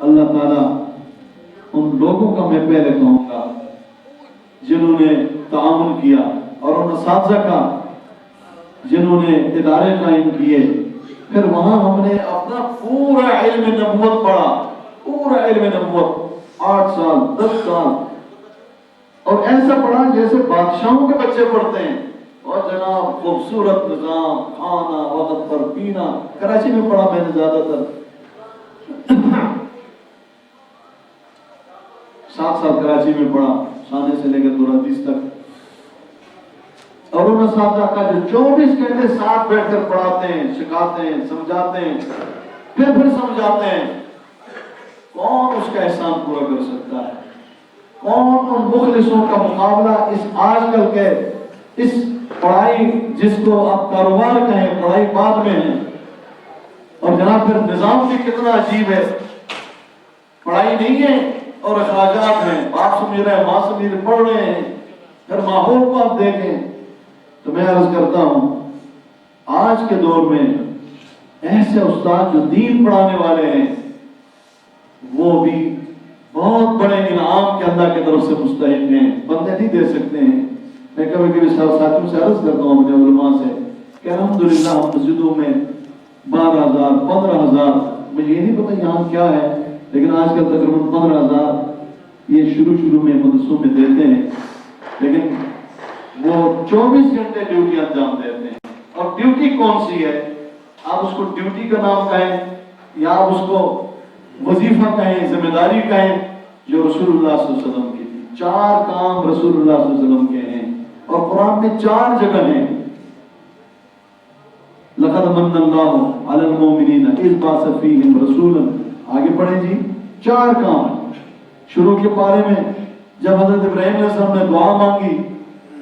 اللہ تعالیٰ ان لوگوں کا میں پہلے کہوں گا جنہوں نے تعاون کیا، اور ان اساتذہ کا جنہوں نے ادارے قائم کیے، پھر وہاں ہم نے اپنا پورا علم نبوت پڑھا، پورا علم نبوت 8 سال 10 سال، اور ایسا پڑھا جیسے بادشاہوں کے بچے پڑھتے ہیں، اور جناب خوبصورت نظام، کھانا وقت پر، پینا۔ کراچی میں پڑھا میں نے زیادہ تر 7 سال کراچی میں پڑھا، سانے سے لے کے دورادیس تک۔ اور ان اساتذہ کا جو 24 گھنٹے ساتھ بیٹھ کر پڑھاتے ہیں، سکھاتے ہیں، سمجھاتے ہیں، پھر سمجھاتے ہیں، کون اس کا احسان پورا کر سکتا ہے؟ کون ان مخلصوں کا مقابلہ اس آج کل کے اس پڑھائی جس کو آپ کاروبار کہیں، پڑھائی بعد میں ہے، اور جناب پھر نظام بھی کتنا عجیب ہے، پڑھائی نہیں ہے اور اخراجات ہیں، باپ سمجھ رہے ہیں، ماں سمجھ رہے، پڑھ رہے ہیں، پھر ماحول کو آپ دیکھیں۔ تو میں عرض کرتا ہوں آج کے دور میں ایسے استاد جو دین پڑھانے والے ہیں وہ بھی بہت بڑے انعام کے اللہ کی طرف سے مستحق ہیں، بندے نہیں دے سکتے ہیں۔ میں کبھی کبھی ساتھیوں سے عرض کرتا ہوں اپنے علماء سے کہ الحمدللہ ہم مسجدوں میں 12,000 15,000، مجھے یہ نہیں پتا یہاں کیا ہے، لیکن آج کل تقریباً 15,000 یہ شروع میں مدرسوں میں دیتے ہیں، لیکن وہ 24 گھنٹے ڈیوٹی انجام دیتے ہیں۔ اور ڈیوٹی کون سی ہے؟ آپ اس کو ڈیوٹی کا نام کہیں یا آپ اس کو وظیفہ کہیں، ذمہ داری کہیں، جو رسول اللہ صلی اللہ علیہ وسلم کی تھی۔ 4 کام رسول اللہ صلی اللہ علیہ وسلم کے ہیں، اور قرآن میں 4 جگہ ہیں۔ لَقَدْ مَنَّ اللَّهُ عَلَى الْمُؤْمِنِينَ إِذْ بَعَثَ فِيهِمْ رَسُولًا، آگے پڑھیں جی، 4 کام۔ شروع کے پارے میں جب حضرت ابراہیم علیہ السلام نے دعا مانگی،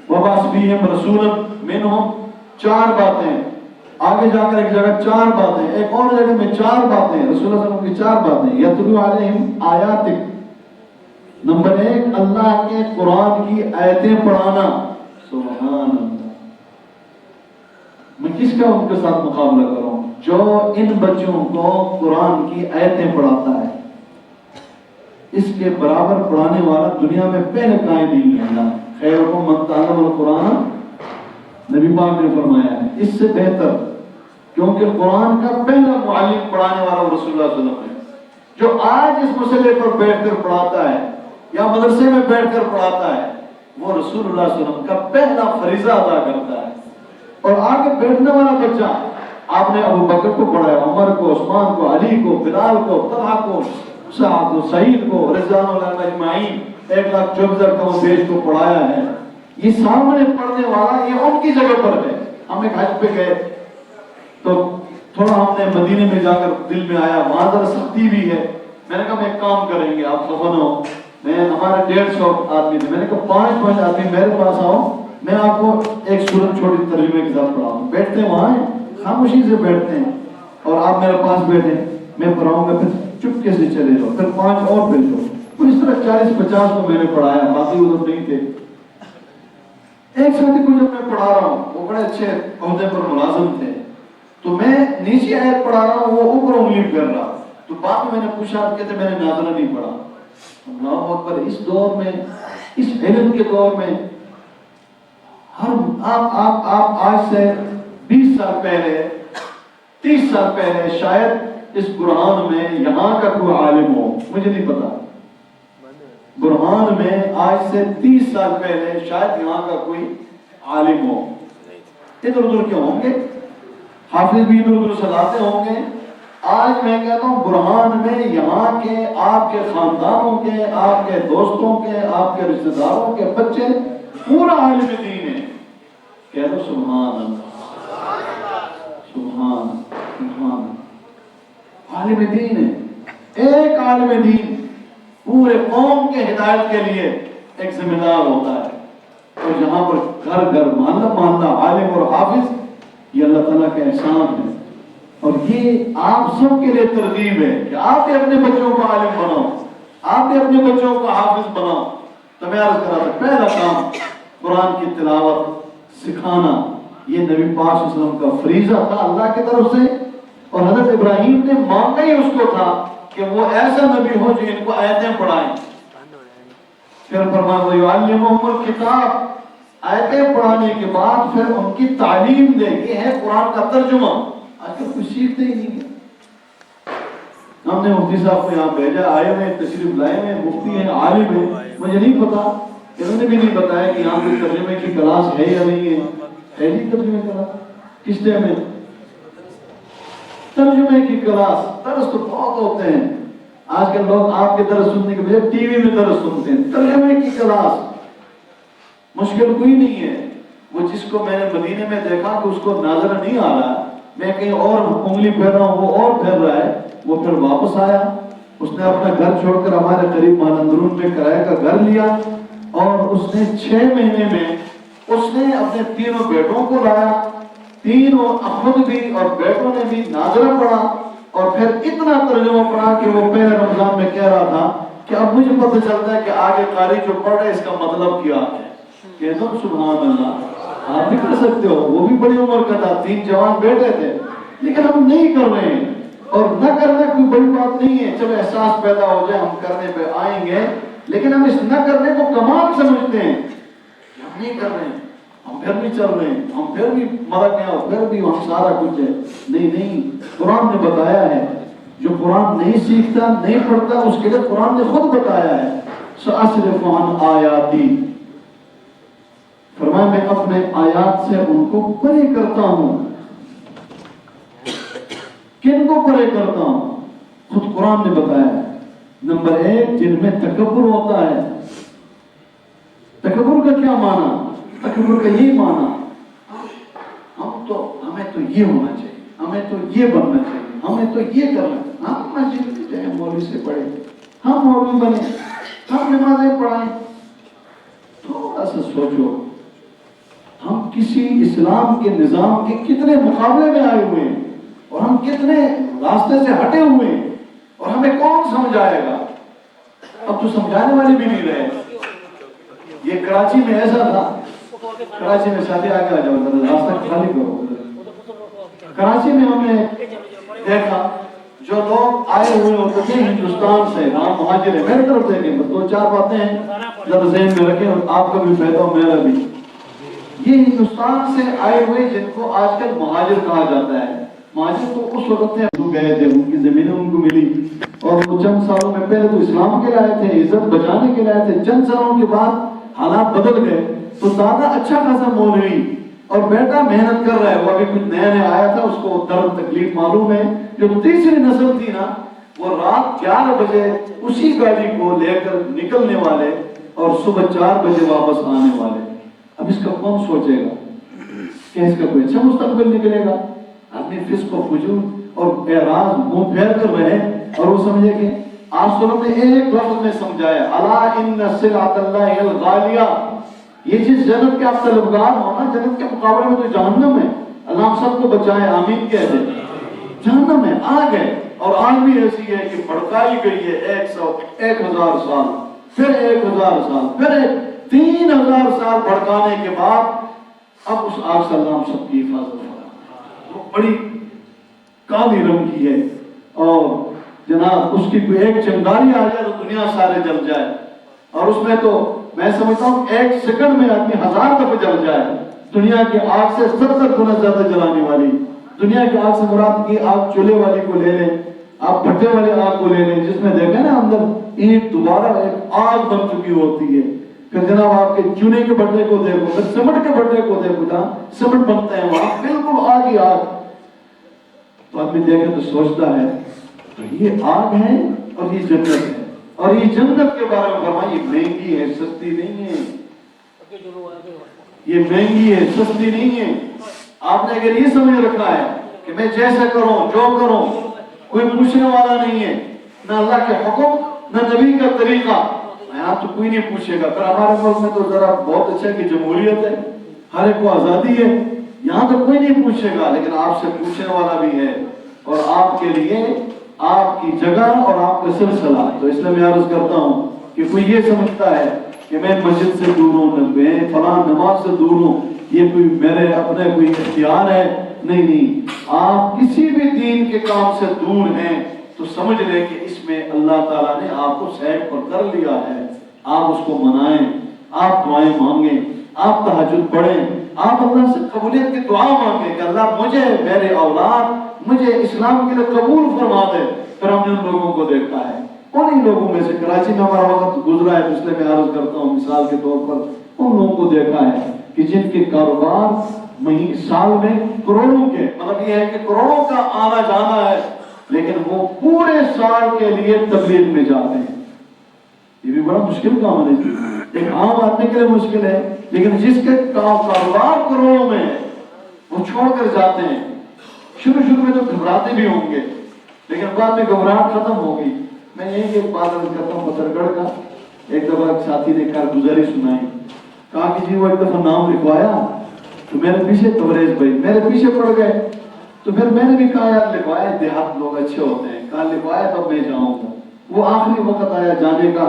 وَبَعَثَ فِيهِمْ رَسُولًا مِنْهُمْ، 4 باتیں، آگے جا کر ایک جگہ 4 باتیں، ایک اور جگہ میں 4 باتیں، رسول اللہ صلی اللہ علیہ وسلم کی 4 باتیں۔ یَتْلُو عَلَيْهِمْ آیَاتِکَ، نمبر 1 اللہ کے قرآن کی آیتیں پڑھانا۔ سبحان اللہ، میں کس کا ان کے ساتھ مقابلہ کروں جو ان بچوں کو قرآن کی آیتیں پڑھاتا ہے؟ اس کے برابر پڑھانے والا دنیا میں پہلے کہیں نہیں ہے۔ اللہ خیرکم من تعلم القرآن، نبی پاک نے فرمایا ہے، اس سے بہتر، کیونکہ قرآن کا پہلا معلم پڑھانے والا رسول اللہ صلی اللہ علیہ وسلم ہے۔ جو آج اس مسئلے پر بیٹھ کر پڑھاتا ہے یا مدرسے میں بیٹھ کر پڑھاتا ہے، وہ رسول اللہ صلی اللہ علیہ وسلم کا پہلا فریضہ ادا کرتا ہے۔ اور آگے بیٹھنے والا بچہ، آپ نے ابو بکر کو پڑھایا، عمر کو، عثمان کو، علی کو، بلال کو، طلحہ کو، سعد کو، سعید کو، رضوان اللہ اجمعین، 1,24,000 کم بیش کو پڑھایا ہے۔ یہ سامنے پڑھنے والا یہ ان کی جگہ پر ہے۔ ہم ایک حج پہ گئے تو تھوڑا ہم نے مدینے میں جا کر دل میں آیا، وہاں ذرا سختی بھی ہے۔ میں نے کہا ہم ایک کام کریں گے، آپ خفا نہ ہو، ہمارے 150 آدمی تھے، میں نے کہا 5 آدمی میرے پاس آؤ، میں آپ کو ایک سورت چھوٹی ترجمے کے ساتھ پڑھاؤں۔ بیٹھتے ہیں وہاں، خاموشی سے بیٹھتے ہیں، اور آپ میرے پاس بیٹھے، میں پڑھاؤں گا، پھر چپکے سے چلے جاؤ، پھر 5 اور بھیجو۔ تو اس طرح 40-50 کو میں نے پڑھایا، باقی ادھر نہیں تھے۔ ایک ساتھی کو جب میں پڑھا رہا ہوں، وہ بڑے اچھے عہدے پر ملازم تھے، تو میں نیچے آیت پڑھا رہا ہوں، وہ اوپر انگلی کر رہا، تو بعد میں نے پوچھا، کہتے میں نے ناظرہ نہیں پڑھا۔ اللہ اکبر، اس دور میں، اس علم کے دور میں، آپ آج سے 20 سال پہلے 30 سال پہلے شاید اس برہان میں یہاں کا کوئی عالم ہو، مجھے نہیں پتا، برہان میں آج سے 30 سال پہلے شاید یہاں کا کوئی عالم ہو۔ ادھر ادھر کے ہوں گے، حافظ بھی ادھر ادھر سے لاتے ہوں گے۔ آج میں کہتا ہوں برہان میں یہاں کے، آپ کے خاندانوں کے، آپ کے دوستوں کے، آپ کے رشتہ داروں کے بچے پورا عالم دین ہے۔ کہہ دو سبحان اللہ، سبحان سبحان۔ عالم دین ہے، ایک عالم دین پورے قوم کے ہدایت کے لیے ایک ذمہ دار ہوتا ہے، اور جہاں پر گھر گھر محلہ محلہ عالم اور حافظ، یہ اللہ تعالیٰ کا احسان ہے۔ اور یہ آپ سب کے لیے ترغیب ہے کہ آپ بھی اپنے بچوں کو عالم بناؤ، آپ بھی اپنے بچوں کو حافظ بناؤ۔ تو میں عرض کرا تھا پہلا کام قرآن کی تلاوت سکھانا، یہ نبی پاک صلی اللہ علیہ وسلم کا فریضہ تھا اللہ کی طرف سے، اور حضرت ابراہیم نے مانگا ہی اس کو تھا کہ وہ ایسا نبی ہو جو ان کو آیتیں پڑھائیں۔ پھر فرمایا وَيُعَلِّمُهُمُ الْكِتَابَ، آیتیں پڑھانے کے بعد پھر ان کی تعلیم دے، یہ ہے قرآن کا ترجمہ۔ آج کل کچھ سیکھتے ہی نہیں ہے۔ ہم نے مفتی صاحب کو یہاں بھیجا، آئے ہوئے تشریف لائے ہوئے، مفتی ہیں، عالم ہیں، مجھے نہیں پتا، انہوں نے بھی نہیں بتایا کہ یہاں کوئی ترجمے کی کلاس ہے یا نہیں ہے۔ ہے نہیں ترجمے کی کلاس؟ کس ٹائم میں ترجمے کی کلاس؟ درس تو بہت ہوتے ہیں، آج کل لوگ آپ کے درس سننے کے بجائے ٹی وی میں درس سنتے ہیں۔ ترجمے کی کلاس مشکل کوئی نہیں ہے۔ وہ جس کو میں نے مدینے میں دیکھا کہ اس کو نظر نہیں آ رہا، میں کہیں اور انگلی پھیر رہا ہوں، وہ اور پھیر رہا ہے، وہ پھر واپس آیا، اس نے اپنا گھر چھوڑ کر ہمارے قریب مہاندرون میں کرایہ کا گھر لیا، اور اس نے 6 مہینے میں اس نے اپنے تینوں بیٹوں کو لایا، تینوں خود بھی اور بیٹوں نے بھی ناظرہ پڑھا، اور پھر اتنا ترجمہ پڑھا کہ وہ پہلے رمضان میں کہہ رہا تھا کہ اب مجھے پتہ چلتا ہے کہ آگے قاری جو پڑھ رہا ہے اس کا مطلب کیا ہے۔ کہہ دو سبحان اللہ۔ آپ بھی کر سکتے ہو، وہ بھی بڑی عمر کا تھا، 3 جوان بیٹے تھے، لیکن ہم نہیں کر رہے ہیں، اور نہ کرنا کوئی بڑی بات نہیں ہے، جب احساس پیدا ہو جائے ہم کرنے پہ آئیں گے، لیکن ہم اس نہ کرنے کو کمال سمجھتے ہیں کہ ہم نہیں کر رہے ہیں، ہم پھر بھی چل رہے ہیں، ہم پھر بھی مرد ہیں، اور پھر بھی ہم سارا کچھ ہے۔ نہیں نہیں، قرآن نے بتایا ہے، جو قرآن نہیں سیکھتا نہیں پڑھتا اس کے لیے قرآن نے خود بتایا ہے سأصرف عن آیاتی، فرمایا میں اپنے آیات سے ان کو پرے کرتا ہوں۔ کن کو پرے کرتا ہوں؟ خود قرآن نے بتایا ہے۔ نمبر 1، جن میں تکبر ہوتا ہے۔ تکبر کا کیا معنی؟ تکبر کا یہی معنی ہمیں تو یہ ہونا چاہیے، ہمیں تو یہ بننا چاہیے، ہمیں تو یہ کرنا چاہیے، ہم مسجد میں جائیں، مولوی سے پڑھیں، ہم مولوی بنیں، ہم نمازیں پڑھائیں۔ تھوڑا سا سوچو، ہم کسی اسلام کے نظام کے کتنے مقابلے میں آئے ہوئے ہیں، اور ہم کتنے راستے سے ہٹے ہوئے ہیں، اور ہمیں کون سمجھائے گا؟ اب تو سمجھانے والے بھی نہیں رہے۔ یہ کراچی میں ایسا تھا، کراچی میں شادی آگے آ جاؤ، راستہ خالی کرو۔ کراچی میں ہم نے دیکھا جو لوگ آئے ہوئے ہوتے تھے ہندوستان سے، ہاں مہاجر ہیں، میرے طرف دیکھیں، بس 2-4 باتیں ہیں ذرا ذہن میں رکھیں، اور آپ کا بھی فائدہ ہو میرا بھی۔ یہ ہندوستان سے آئے ہوئے جن کو آج کل مہاجر کہا جاتا ہے، مہاجر تو اس وقت میں گئے تھے، ان کی زمینیں ان کو ملی، اور وہ چند سالوں میں پہلے تو اسلام کے لائے تھے، عزت بچانے کے لائے تھے، چند سالوں کے بعد حالات بدل گئے، تو دادا اچھا خاصا مولوی اور بیٹا محنت کر رہا ہے، وہ ابھی کچھ نیا نیا آیا تھا، اس کو درد تکلیف معلوم ہے۔ جو تیسری نسل تھی نا، وہ رات 11 بجے اسی گاڑی کو لے کر نکلنے والے، اور صبح 4 بجے واپس آنے والے۔ اب اس کا کون سوچے گا کہ اس کا کوئی اچھا مستقبل نکلے گا؟ آدمی فسق و فجور اور اعراض منہ پھیر کر رہے، اور وہ سمجھے کہ آپ سلم نے ایک لفظ میں سمجھایا، الا ان سلعۃ اللہ الغالیہ، یہ چیز جنت کے آپ طلبگار ہو نا، جنت کے مقابلے میں تو جہنم ہے، اللہ ہم سب کو بچائے، آمین کہتے ہیں۔ جہنم ہے، آگ ہے، اور آگ بھی ایسی ہے کہ بھڑکائی گئی ہے 1000 سال، پھر 1000 سال، پھر 3000 سال بھڑکانے کے بعد اب اس آگ سے اللہ ہم سب کی حفاظت فرمائے۔ وہ بڑی کالی رنگ کی ہے، اور جناب اس کی کوئی ایک چنگاری آ جائے تو دنیا سارے جل جائے، اور اس میں تو میں سمجھتا ہوں 1 سیکنڈ میں آدمی 1000 دفعہ جل جائے۔ دنیا کی آگ سے 70 گنا زیادہ جلانے والی، دنیا کی آگ سے مراد کی آگ چولہے والی کو لے لیں، آپ بھٹے والے آگ کو لے لیں، جس میں دیکھیں نا اندر اینٹ دوبارہ ایک آگ بن چکی ہوتی ہے، پھر جناب آپ کے چونے کے بھٹے کو دیکھو، پھر سمٹ کے بھٹے کو دیکھو، جہاں سمٹ بنتے ہیں وہاں بالکل آگ ہی آگ، تو آدمی دیکھے تو سوچتا ہے تو یہ آگ ہے اور یہ جنت ہے، اور یہ جنت کے بارے میں فرمایا یہ مہنگی ہے، سستی نہیں ہے۔ یہ مہنگی ہے، سستی نہیں ہے۔ آپ نے اگر یہ سمجھ رکھا ہے کہ میں جیسا کروں جو کروں کوئی پوچھنے والا نہیں ہے، نہ اللہ کے حکم نہ نبی کا طریقہ، یہاں تو کوئی نہیں پوچھے گا۔ پھر ہمارے ملک میں تو ذرا بہت اچھا کہ جمہوریت ہے، ہر ایک کو آزادی ہے، یہاں تو کوئی نہیں پوچھے گا، لیکن آپ سے پوچھنے والا بھی ہے اور آپ کے لیے آپ کی جگہ اور آپ کا سلسلہ۔ تو اس لیے میں عرض کرتا ہوں کہ کوئی یہ سمجھتا ہے کہ میں مسجد سے دور ہوں، میں فلاں نماز سے دور ہوں، یہ کوئی میرے اپنے کوئی اختیار ہے، نہیں، آپ کسی بھی دین کے کام سے دور ہیں تو سمجھ لیں کہ اس میں اللہ تعالیٰ نے آپ کو سیٹ پر کر لیا ہے۔ آپ اس کو منائیں، آپ دعائیں مانگیں، آپ تہجد پڑھیں، آپ اللہ سے قبولیت کی دعا مانگیں کہ اللہ مجھے، میرے اولاد مجھے اسلام کے لیے قبول فرما دے۔ پھر ہم نے ان لوگوں کو دیکھا ہے، انہی لوگوں میں سے کراچی میں ہمارا وقت گزرا ہے، اس لیے میں عرض کرتا ہوں مثال کے طور پر ان لوگوں کو دیکھا ہے کہ جن کے کاروبار سال میں کروڑوں کے، مطلب یہ ہے کہ کروڑوں کا آنا جانا ہے، لیکن وہ پورے سال کے لیے تبلیغ میں جاتے ہیں۔ یہ بھی بڑا مشکل کام ہے جی، ایک عام آدمی کے لیے مشکل ہے، لیکن جس کے کاروبار کروڑوں میں ہے وہ چھوڑ کر جاتے ہیں۔ شروع میں تو گھبراتے بھی ہوں گے، لیکن بعد میں گھبراہٹ ختم ہوگی۔ میں یہی ایک بات عرض کرتا ہوں پتھرگڑھ کا، ایک دفعہ ایک ساتھی نے کارگزاری سنائی، کہا کہ جی وہ ایک دفعہ نام لکھوایا تو میرے پیچھے توریز بھائی میرے پیچھے پڑ گئے، تو پھر میں نے بھی کہا یار لکھوایا، دیہات لوگ اچھے ہوتے ہیں، کہا لکھوایا تو میں جاؤں گا۔ وہ آخری وقت آیا جانے کا،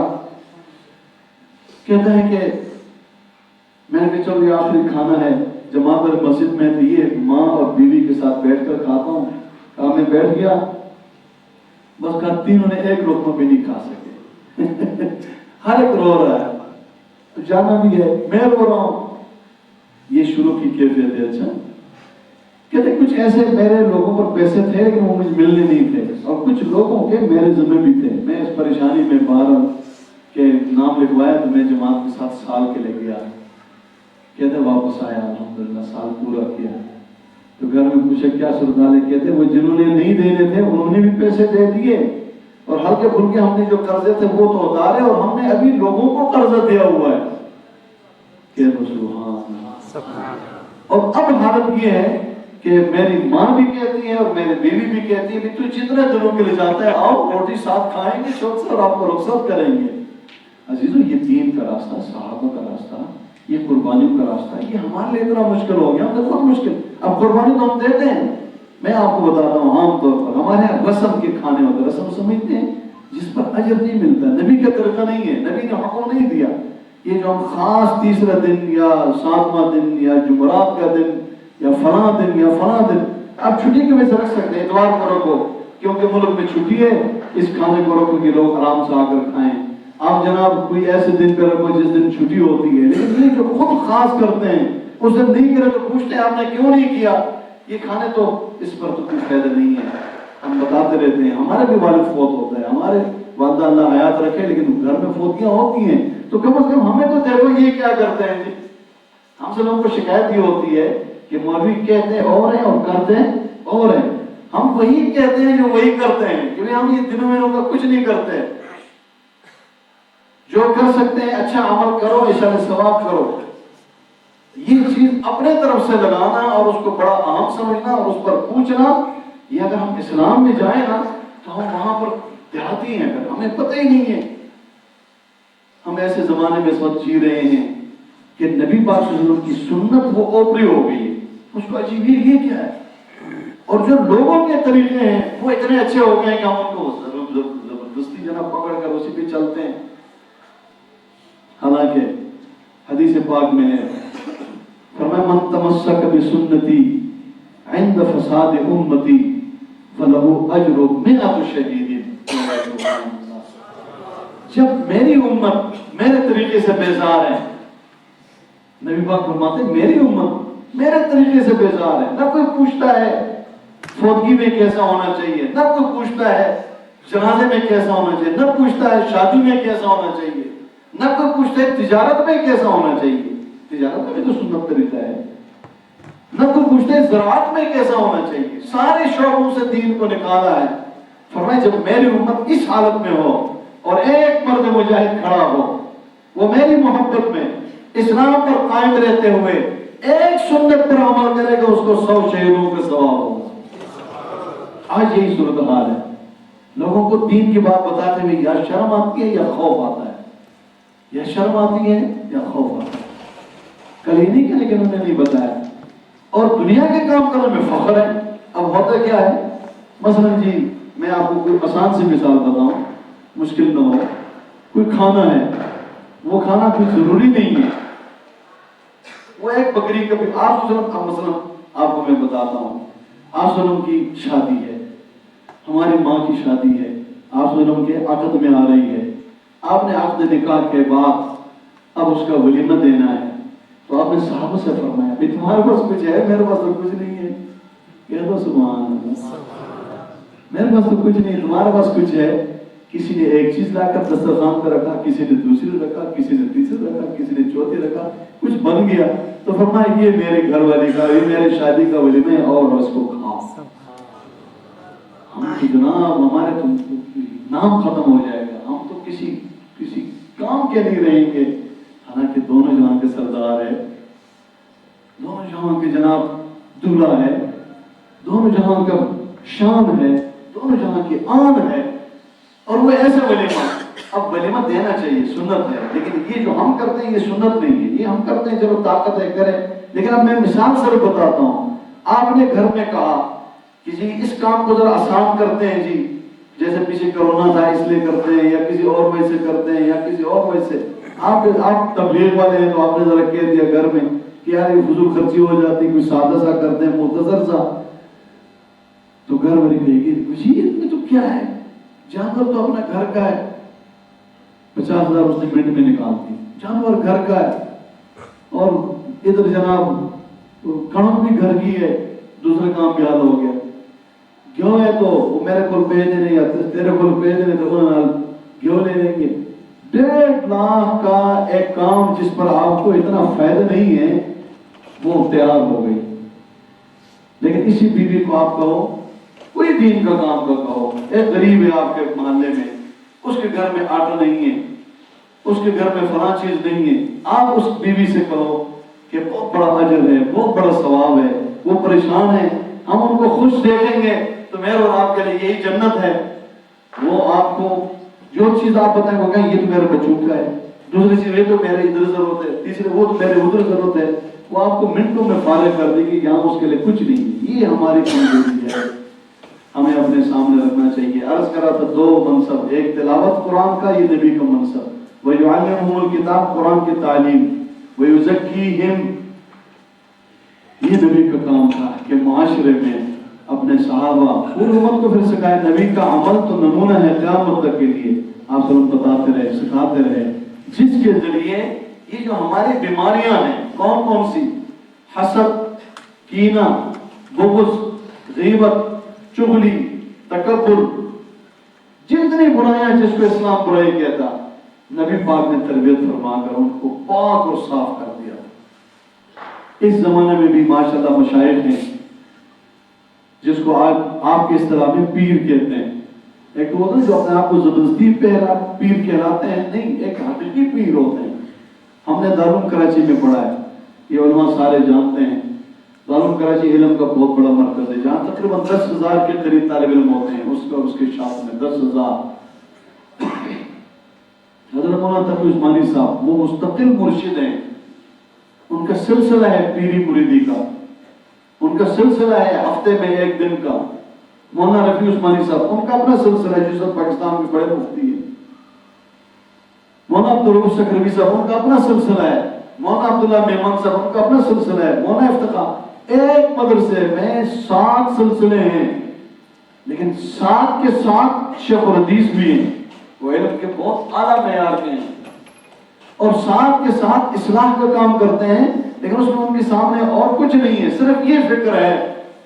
کہتا ہے کہ میں نے کہا چلو یہ آخری کھانا ہے، جماعت اور مسجد میں تو یہ ماں اور بیوی کے ساتھ بیٹھ کر کھاتا ہوں۔ کہا میں بیٹھ گیا، بس کہا تینوں نے ایک لقمہ بھی نہیں کھا سکے ہر ایک رو رہا ہے، تو جانا بھی ہے، میں رو رہا ہوں۔ یہ شروع کی کیفیت ہے۔ اچھا کہتے کچھ ایسے میرے لوگوں پر پیسے تھے لیکن وہ مجھے ملنے نہیں تھے، اور کچھ لوگوں کے میرے ذمہ بھی تھے۔ میں اس پریشانی میں باہر کہ نام لکھوایا تو میں جماعت کے ساتھ سال کے لے گیا، کہتے واپس آیا الحمدللہ سال پورا کیا، تو گھر میں پوچھا کیا صورتحال ہے، کہتے وہ جنہوں نے نہیں دینے تھے انہوں نے بھی پیسے دے دیے، اور ہلکے پھلکے ہم نے جو قرضے تھے وہ تو اتارے، اور ہم نے ابھی لوگوں کو قرضہ دیا ہوا ہے۔ کہتے سبحان اللہ۔ اور اب حالت یہ ہے کہ میری ماں بھی کہتی ہے اور میری بیوی بھی کہتی ہے تو جتنے دنوں کے لیے جاتا ہے آؤ روٹی ساتھ کھائیں گے، شوق سے اور آپ کو رخصت کریں گے۔ عزیزو یہ دین کا راستہ، صحابہ کا راستہ، یہ قربانیوں کا راستہ، یہ ہمارے لیے اتنا مشکل ہو گیا، بہت مشکل۔ اب قربانی تو ہم دیتے ہیں، میں آپ کو بتاتا ہوں عام طور پر ہمارے یہاں رسم کے کھانے ہوتے ہیں، رسم سمجھتے ہیں جس پر اجر نہیں ملتا، نبی کا طریقہ نہیں ہے، نبی نے حکم نہیں دیا۔ یہ جو ہم خاص تیسرا دن یا ساتواں دن یا جمعرات کا دن یا فلاں دن یا فلاں دن، آپ چھٹی کی وجہ سے رکھ سکتے ہیں، اتوار کو رکھو کیونکہ ملک میں چھٹی ہے، اس کھانے کو رکھو کہ لوگ آرام سے آ کر کھائیں۔ آپ جناب کوئی ایسے دن پہ رکھو جس دن چھٹی ہوتی ہے، لیکن یہ جو خود خاص کرتے ہیں اس دن نہیں کرے تو پوچھتے ہیں آپ نے کیوں نہیں کیا؟ یہ کھانے تو اس پر تو کوئی فائدہ نہیں ہے، ہم بتاتے رہتے ہیں۔ ہمارے بھی والد فوت ہوتا ہے، ہمارے والدہ اللہ حیات رکھے، لیکن گھر میں فوتیاں ہوتی ہیں، تو کم از کم ہمیں تو دیکھو یہ کیا کرتے ہیں جی۔ ہم سے لوگوں کو شکایت یہ ہوتی ہے کہ مولوی کہتے ہیں اور ہیں اور کرتے ہیں اور ہیں، ہم وہی کہتے ہیں جو وہی کرتے ہیں، کیونکہ ہم یہ دنوں میں کا کچھ نہیں کرتے۔ جو کر سکتے ہیں اچھا عمل کرو، اشارہ ثواب کرو، یہ چیز اپنے طرف سے لگانا اور اس کو بڑا اہم سمجھنا اور اس پر پوچھنا، یہ اگر ہم اسلام میں جائیں نا تو ہم وہاں پر دیہاتی ہیں، اگر ہمیں پتہ ہی نہیں ہے۔ ہم ایسے زمانے میں اس وقت جی رہے ہیں کہ نبی پاک صلی اللہ علیہ وسلم کی سنت وہ اوپری ہو گئی ہے، اس کو عجیب یہ کیا ہے، اور جو لوگوں کے طریقے ہیں وہ اتنے اچھے ہو گئے ہیں کہ ہم ان کو زبردستی جناب پکڑ کر اسی پہ چلتے ہیں۔ حالانکہ حدیث پاک میں ہے فرمایا من تمسک بسنتی عند فساد امتی فلہ اجر 100 شہید۔ جب میری امت میرے طریقے سے بیزار ہے، نبی پاک فرماتے ہیں میری امت میرے طریقے سے بیزار ہے، نہ کوئی پوچھتا ہے فوتگی میں کیسا ہونا چاہیے، نہ کوئی پوچھتا ہے جنازے میں کیسا ہونا چاہیے، نہ پوچھتا ہے شادی میں کیسا ہونا چاہیے، نہ کوئی پوچھتا ہے تجارت میں کیسا ہونا چاہیے، تجارت میں بھی تو سنت طریقہ ہے، نہ کوئی پوچھتا ہے زراعت میں کیسا ہونا چاہیے، سارے شعبوں سے دین کو نکالا ہے۔ فرمایا جب میری امت اس حالت میں ہو اور ایک مرد مجاہد کھڑا ہو، وہ میری محبت میں اسلام پر قائم رہتے ہوئے ایک سنت پر عمل کرے گا، اس کو 100 شہیدوں کا ثواب ہوگا۔ آج یہی صورتحال ہے، لوگوں کو دین کی بات بتاتے ہوئے یا شرم آتی ہے یا خوف آتا ہے، یا شرم آتی ہے یا خوف آتا ہے۔ کل ہی نہیں کہ لیکن انہوں نے نہیں بتایا، اور دنیا کے کام کرنے میں فخر ہے۔ اب ہوتا کیا ہے، مثلا جی میں آپ کو کوئی آسان سی مثال بتاؤں، مشکل نہ ہو، کوئی کھانا ہے، وہ کھانا کوئی ضروری نہیں ہے، وہ ایک بکری کا بھی آپ سنم، مثلا آپ کو میں بتاتا ہوں، آپ سنم کی شادی ہے، ہماری ماں کی شادی ہے، آپ سنم کے عقد میں آ رہی ہے، آپ نے عقد نکاح کے بعد اب اس کا ولیمہ دینا ہے، تو آپ نے صحابہ سے فرمایا بھی تمہارے پاس کچھ ہے؟ میرے پاس تو کچھ نہیں ہے۔ کہہ دو سبحان اللہ، میرے پاس تو کچھ نہیں، تمہارے پاس کچھ ہے؟ کسی نے ایک چیز لا کر دسترخوان پر رکھا، کسی نے دوسری رکھا، کسی نے تیسری رکھا، کسی نے چوتھی رکھا، کچھ بن گیا تو فرمایا یہ میرے گھر والے کا، یہ میرے شادی کا ولیمہ ہے اور اس کو کھاؤ۔ ہم تو جناب ہمارے تو نام ختم ہو جائے گا، ہم تو کسی کام کے نہیں رہیں گے، حالانکہ دونوں جہاں کے سردار ہے، دونوں جہاں کے جناب دولہا ہے، دونوں جہاں کا شان ہے، دونوں جہاں کی آن ہے، اور وہ ایسا ولیمہ۔ اب ولیمہ دینا چاہیے، سنت ہے، لیکن یہ جو ہم کرتے ہیں یہ سنت نہیں ہے، یہ ہم کرتے ہیں چلو طاقت ہے کریں، لیکن اب میں مثال صرف بتاتا ہوں۔ آپ نے گھر میں کہا کہ جی اس کام کو ذرا آسان کرتے ہیں جی، جیسے پیچھے کرونا تھا اس لیے کرتے ہیں، یا کسی اور وجہ سے کرتے ہیں، یا کسی اور وجہ سے آپ تبلیغ والے ہیں تو آپ نے ذرا کہہ دیا گھر میں کہ یار یہ فضول خرچی ہو جاتی، کوئی سادہ سا کرتے ہیں مختصر سا، تو گھر والی کہے گی جی اس میں تو کیا ہے، جانور تو اپنا گھر کا ہے، 50,000 اس نے منٹ میں نکال دی، جانور گھر کا ہے، اور ادھر جناب کڑک بھی گھر کی ہے، دوسرے کام بھی حال ہو گیا، کیوں ہے تو وہ میرے کو پیج نہیں یا تیرے کو پیج نہیں تو انہوں کیوں لے لیں گے۔ 1.5 لاکھ کا ایک کام جس پر آپ کو اتنا فائدہ نہیں ہے وہ تیار ہو گئی، لیکن اسی بیوی کو آپ کہو کوئی دین کا کام کا کہو، ایک غریب ہے آپ کے محلے میں، اس کے گھر میں آٹا نہیں ہے، اس کے گھر میں فلاں چیز نہیں ہے، آپ اس بیوی سے کہو کہ بہت بڑا اجر ہے، بہت بڑا ثواب ہے، وہ پریشان ہے، ہم ان کو خوش دیکھیں گے تو میرے اور آپ کے لیے یہی جنت ہے۔ وہ آپ کو جو چیز آپ بتائیں وہ کہیں یہ تو میرے بچوں کا ہے، دوسری چیز یہ تو میرے ادھر ضرورت ہے، تیسری وہ تو میرے ادھر ضرورت ہے، وہ آپ کو منٹوں میں فارغ کر دے گی، یہاں اس کے لیے کچھ نہیں۔ یہ ہماری کمزوری ہے، ہمیں اپنے سامنے رکھنا چاہیے۔ عرض کرا تھا 2 منصب، ایک تلاوت قرآن کا، یہ نبی کا منصب، وَيُعَلِّمُهُمُ الْكِتَابَ، قرآن کی تعلیم، وَيُزَكِّيهِمْ، یہ نبی کا کام تھا کہ معاشرے میں اپنے صحابہ پوری امت کو پھر سکھائے۔ نبی کا عمل تو نمونہ ہے قیامت تک کے لیے، آپ سب بتاتے رہے، سکھاتے رہے، جس کے ذریعے یہ جو ہماری بیماریاں ہیں، کون کون سی، حسد، کینہ، بغض، غیبت، چغلی، تکبر، جتنی برائیاں جس کو اسلام برائی کہتا، نبی پاک نے تربیت فرما کر ان کو پاک اور صاف کر دیا۔ اس زمانے میں بھی ماشاءاللہ مشائخ ہیں جس کو آج آپ کے اصطلاح میں پیر کہتے ہیں۔ ایک تو ہوتا ہے جو اپنے آپ کو زبردستی پیر کہلاتے ہیں، نہیں، ایک حقیقی پیر ہوتے ہیں۔ ہم نے دارالعلوم کراچی میں پڑھا ہے، یہ علماء سارے جانتے ہیں، دارالعلوم کراچی علم کا بہت بڑا مرکز ہے، جہاں تقریباً 10,000 کے قریب طالب علم ہوتے ہیں، اس کے شاخ میں 10,000۔ حضرت مولانا تقی عثمانی صاحب وہ مستقل مرشد ہیں، ان کا سلسلہ ہے پیری مریدی کا، ان کا سلسلہ ہے ہفتے میں 1 دن کا۔ مولانا رفیع عثمانی صاحب ان کا اپنا سلسلہ ہے، جو پاکستان کے بڑے مفتی ہیں۔ مولانا عبدالرؤف سکروی صاحب ان کا اپنا سلسلہ ہے، مولانا عبداللہ میمن صاحب ان کا اپنا سلسلہ ہے، مولانا افتخار، ایک مدرسے میں 7 سلسلے ہیں، لیکن 7 کے 7 شیخ الحدیث بھی ہیں، وہ علم کے بہت اعلیٰ معیار کے ہیں، اور 7 کے 7 اصلاح کا کام کرتے ہیں، لیکن اس میں ان کے سامنے اور کچھ نہیں ہے، صرف یہ فکر ہے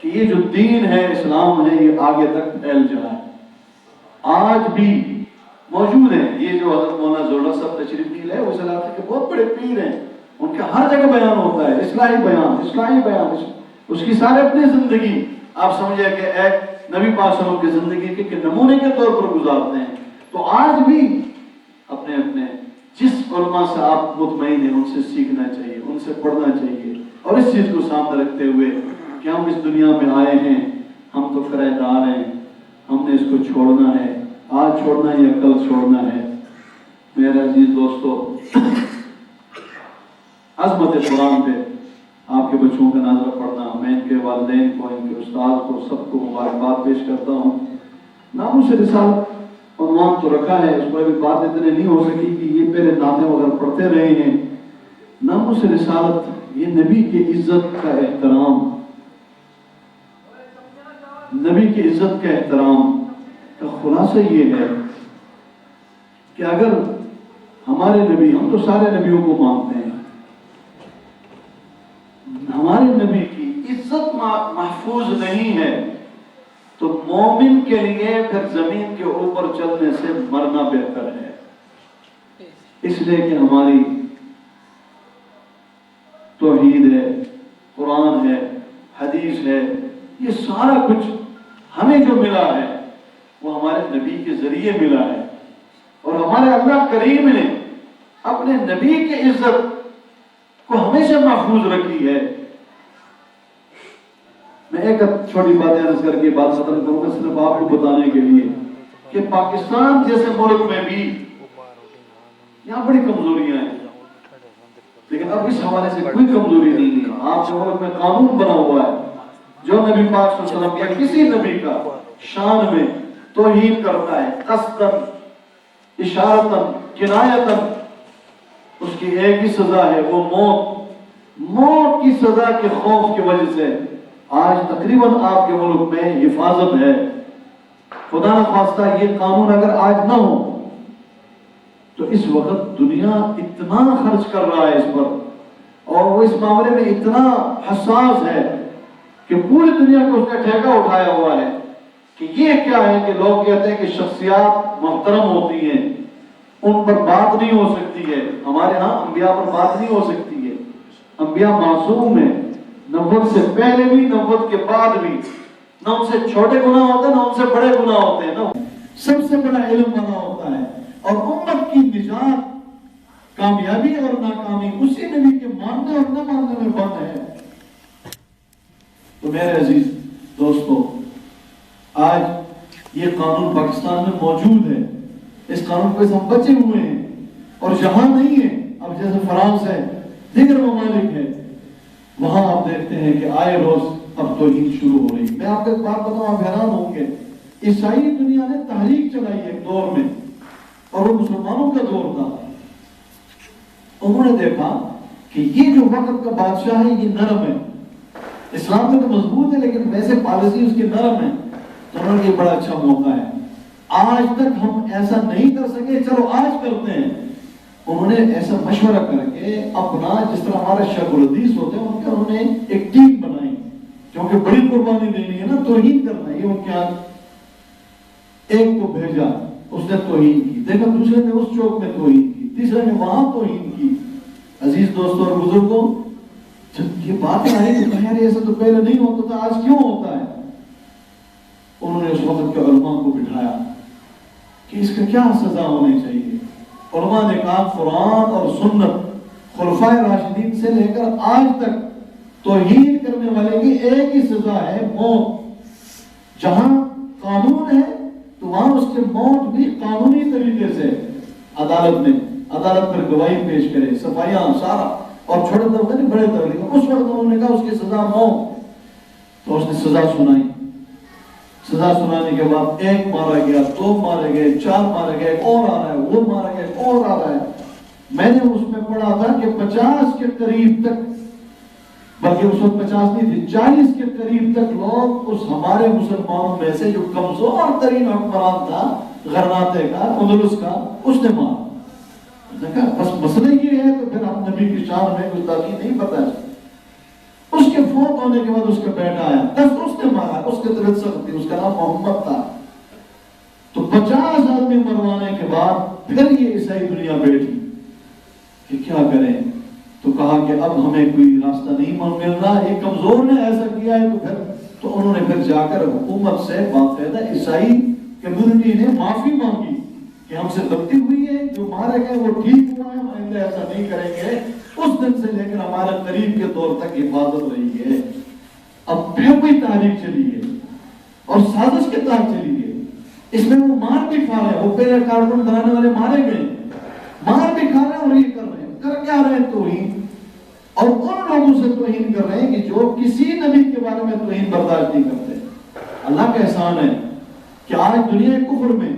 کہ یہ جو دین ہے، اسلام ہے، یہ آگے تک پھیل جائے۔ آج بھی موجود ہیں یہ جو حضرت مولانا زولا صاحب تشریف نہیں لائے، اس علاقے کے بہت بڑے پیر ہیں، ان کا ہر جگہ بیان ہوتا ہے، اصلاحی بیان، اس کی سارے اپنی زندگی آپ سمجھے کہ ایک نبی پاک صلی اللہ علیہ وسلم کی زندگی کے نمونے کے طور پر گزارتے ہیں۔ تو آج بھی اپنے جس علماء سے آپ مطمئن ہیں ان سے سیکھنا چاہیے، ان سے پڑھنا چاہیے، اور اس چیز کو سامنے رکھتے ہوئے کہ ہم اس دنیا میں آئے ہیں، ہم تو کرایہ دار ہیں، ہم نے اس کو چھوڑنا ہے، آج چھوڑنا ہے یا کل چھوڑنا ہے۔ میرے عزیز دوستو، عظمت قرآن پہ آپ کے بچوں کا نظر پڑنا، میں ان کے والدین کو، ان کے استاد کو، سب کو مبارکباد پیش کرتا ہوں۔ ناموس رسالت عنوان تو رکھا ہے، اس پر بھی بات اتنے نہیں ہو سکی کہ یہ پہلے نعتیں وغیرہ پڑھتے رہے ہیں۔ ناموس رسالت یہ نبی کی عزت کا احترام، نبی کی عزت کا احترام کا خلاصہ یہ ہے کہ اگر ہمارے نبی، ہم تو سارے نبیوں کو مانتے ہیں، ہمارے نبی کی عزت محفوظ نہیں ہے تو مومن کے لیے پھر زمین کے اوپر چلنے سے مرنا بہتر ہے۔ اس لیے کہ ہماری توحید ہے، قرآن ہے، حدیث ہے، یہ سارا کچھ ہمیں جو ملا ہے وہ ہمارے نبی کے ذریعے ملا ہے، اور ہمارے اللہ کریم نے اپنے نبی کی عزت کو ہمیشہ محفوظ رکھی ہے۔ میں ایک چھوٹی بات عرض کر کے بات ختم کروں گا، صرف آپ کو بتانے کے لیے کہ پاکستان جیسے ملک میں بھی یہاں بڑی کمزوریاں ہیں، لیکن اب اس حوالے سے کوئی کمزوری نہیں ہے۔ آپ کے ملک میں قانون بنا ہوا ہے، جو نبی پاک صلی اللہ علیہ وسلم یا کسی نبی کا شان میں توہین کرتا ہے، قصداً، اشارتاً، کنایتاً، اس کی ایک ہی سزا ہے، وہ موت کی سزا کے خوف کی وجہ سے آج تقریباً آپ کے ملک میں حفاظت ہے۔ خدا نخواستہ یہ قانون اگر آج نہ ہو تو اس وقت دنیا اتنا خرچ کر رہا ہے اس پر، اور وہ اس معاملے میں اتنا حساس ہے کہ پوری دنیا کو اس کا ٹھیکہ اٹھایا ہوا ہے کہ یہ کیا ہے کہ لوگ کہتے ہیں کہ شخصیات محترم ہوتی ہیں، ان پر بات نہیں ہو سکتی ہے۔ ہمارے ہاں انبیاء پر بات نہیں ہو سکتی ہے، انبیاء معصوم ہیں، نبوت سے پہلے بھی، نبوت کے بعد بھی، نہ ان سے چھوٹے گناہ ہوتے ہیں، نہ ان سے بڑے گناہ ہوتے ہیں، نہ سب سے بڑا علم والا ہوتا ہے، اور امت کی نجات، کامیابی اور ناکامی اسی نبی کے ماننے اور نہ ماننے میں بند ہے۔ تو میرے عزیز دوستو، آج یہ قانون پاکستان میں موجود ہے، اس قانون کو ہم بچے ہوئے ہیں، اور جہاں نہیں ہے، اب جیسے فرانس ہے، دیگر ممالک ہے، وہاں آپ دیکھتے ہیں کہ آئے روز اب توہین شروع ہو رہی۔ میں آپ کو ایک بات بتاؤں، آپ حیران ہوں گے، عیسائی دنیا نے تحریک چلائی ایک دور میں، اور وہ مسلمانوں کا دور تھا۔ انہوں نے دیکھا کہ یہ جو وقت کا بادشاہ ہے یہ نرم ہے، اسلام میں تو مضبوط ہے لیکن ویسے پالیسی اس کی نرم ہے، تو انہوں نے یہ بڑا اچھا موقع ہے، آج تک ہم ایسا نہیں کر سکے، چلو آج کرتے ہیں۔ انہوں نے ایسا مشورہ کر کے اپنا، جس طرح ہمارے شیخ الحدیث ہوتے ہیں، انہوں نے ایک ٹیم بنائی، کیونکہ بڑی قربانی دینی ہے نا، توہین کرنا ہے، یہ ان کے ہاں ایک کو بھیجا، اس نے توہین کی، دیکھا دوسرے نے اس چوک میں توہین کی، تیسرے نے وہاں توہین کی۔ عزیز دوستوں اور بزرگوں، جب یہ بات آئی تو کہا ایسا تو پہلے نہیں ہوتا تھا، آج کیوں ہوتا ہے؟ انہوں نے اس وقت کے علماء کو بٹھایا کہ اس کا کیا سزا ہونی چاہیے۔ علماء نے کہا قرآن اور سنت، خلفائے راشدین سے لے کر آج تک توہین کرنے والے کی ایک ہی سزا ہے، موت۔ جہاں قانون ہے تو وہاں اس کے موت بھی قانونی طریقے سے عدالت پر گواہی پیش کرے، صفائیاں سارا، اور چھوٹے طبقے نہیں بڑے طبقے، اس وقت انہوں نے کہا اس کی سزا موت، تو اس نے سزا سنائی۔ سزا سنانے کے بعد ایک مارا گیا، دو مارے گئے، چار مارے گئے، اور آ رہا ہے، وہ مارا گیا، اور آ رہا ہے۔ میں نے اس میں پڑھا تھا کہ 50 کے قریب تک، بلکہ اس وقت 50 نہیں تھی، 40 کے قریب تک لوگ اس ہمارے مسلمانوں میں سے جو کمزور ترین حکمران تھا غرناطے کا، اندلس کا، اس نے مارا۔ دیکھا بس مسئلہ یہ ہے تو پھر ہم نبی کی شان میں گستاخی نہیں پتہ ہے۔ اس کے فوت ہونے کے بعد اس کا بیٹا آیا، بس اس نے مارا، اس کے طبیعت سخت تھی، اس کا نام محمد تھا۔ تو 50 آدمی مروانے کے بعد پھر یہ عیسائی دنیا بیٹھی کہ کیا کریں، تو کہا کہ اب ہمیں کوئی راستہ نہیں مل رہا، یہ کمزور نے ایسا کیا ہے، تو انہوں نے پھر جا کر حکومت سے باقاعدہ عیسائی کمیونٹی نے معافی مانگی کہ کہ ہم سے غلطی ہوئی ہے، جو مارے گئے وہ ٹھیک ہوا ہے، ہم آئندہ ایسا نہیں کریں گے. اس دن سے لے کر ہمارے قریب کے دور تک حفاظت رہی ہے. اب پھر کوئی تحریک چلی ہے اور سازش کے تحت چلی ہے. اس میں وہ مار بھی کھا رہے ہیں، وہ پہلے کارٹون بنانے والے مارے گئے، مار بھی کھا رہے ہیں اور یہ کر رہے ہیں. کر کیا رہے ہیں؟ توہین. اور ان لوگوں سے توہین کر رہے ہیں کہ جو کسی نبی کے بارے میں توہین برداشت نہیں کرتے. اللہ کا احسان ہے کہ آج دنیا کفر میں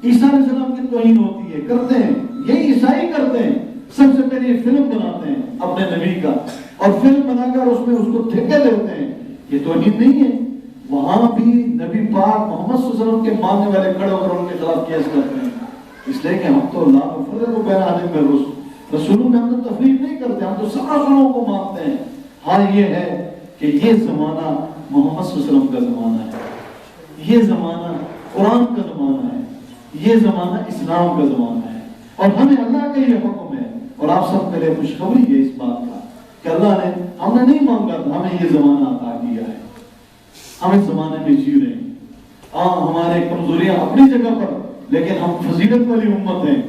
عیسیٰ علیہ السلام کی توہین ہوتی ہے، کرتے ہیں. یہی عیسائی کرتے ہیں. سب سے پہلے فلم بناتے ہیں اپنے نبی کا اور فلم بنا کر اس میں اس کو ٹھیکے دیتے ہیں. یہ توہین نہیں ہے؟ وہاں بھی نبی پاک محمد صلی اللہ علیہ وسلم کے ماننے والے کھڑے ہو کر ان کے خلاف کیس کرتے ہیں. اس لیے کہ ہم تو لا نفرق بین احد من الرسل، رسولوں میں ہم تو تفریق نہیں کرتے، ہم تو سب رسولوں کو مانتے ہیں. ہاں یہ ہے کہ یہ زمانہ محمد صلی اللہ علیہ وسلم کا زمانہ ہے، یہ زمانہ قرآن کا زمانہ ہے، یہ زمانہ اسلام کا زمانہ ہے، اور ہمیں اللہ کا یہ حکم ہے. اور آپ سب کے لیے خوشخبری ہے اس بات کا کہ اللہ نے، ہم نے نہیں مانگا تھا، ہمیں یہ زمانہ عطا کیا ہے. ہم اس زمانے میں جی رہے ہیں. ہاں ہمارے کمزوریاں اپنی جگہ پر، لیکن ہم فضیلت والی امت ہیں.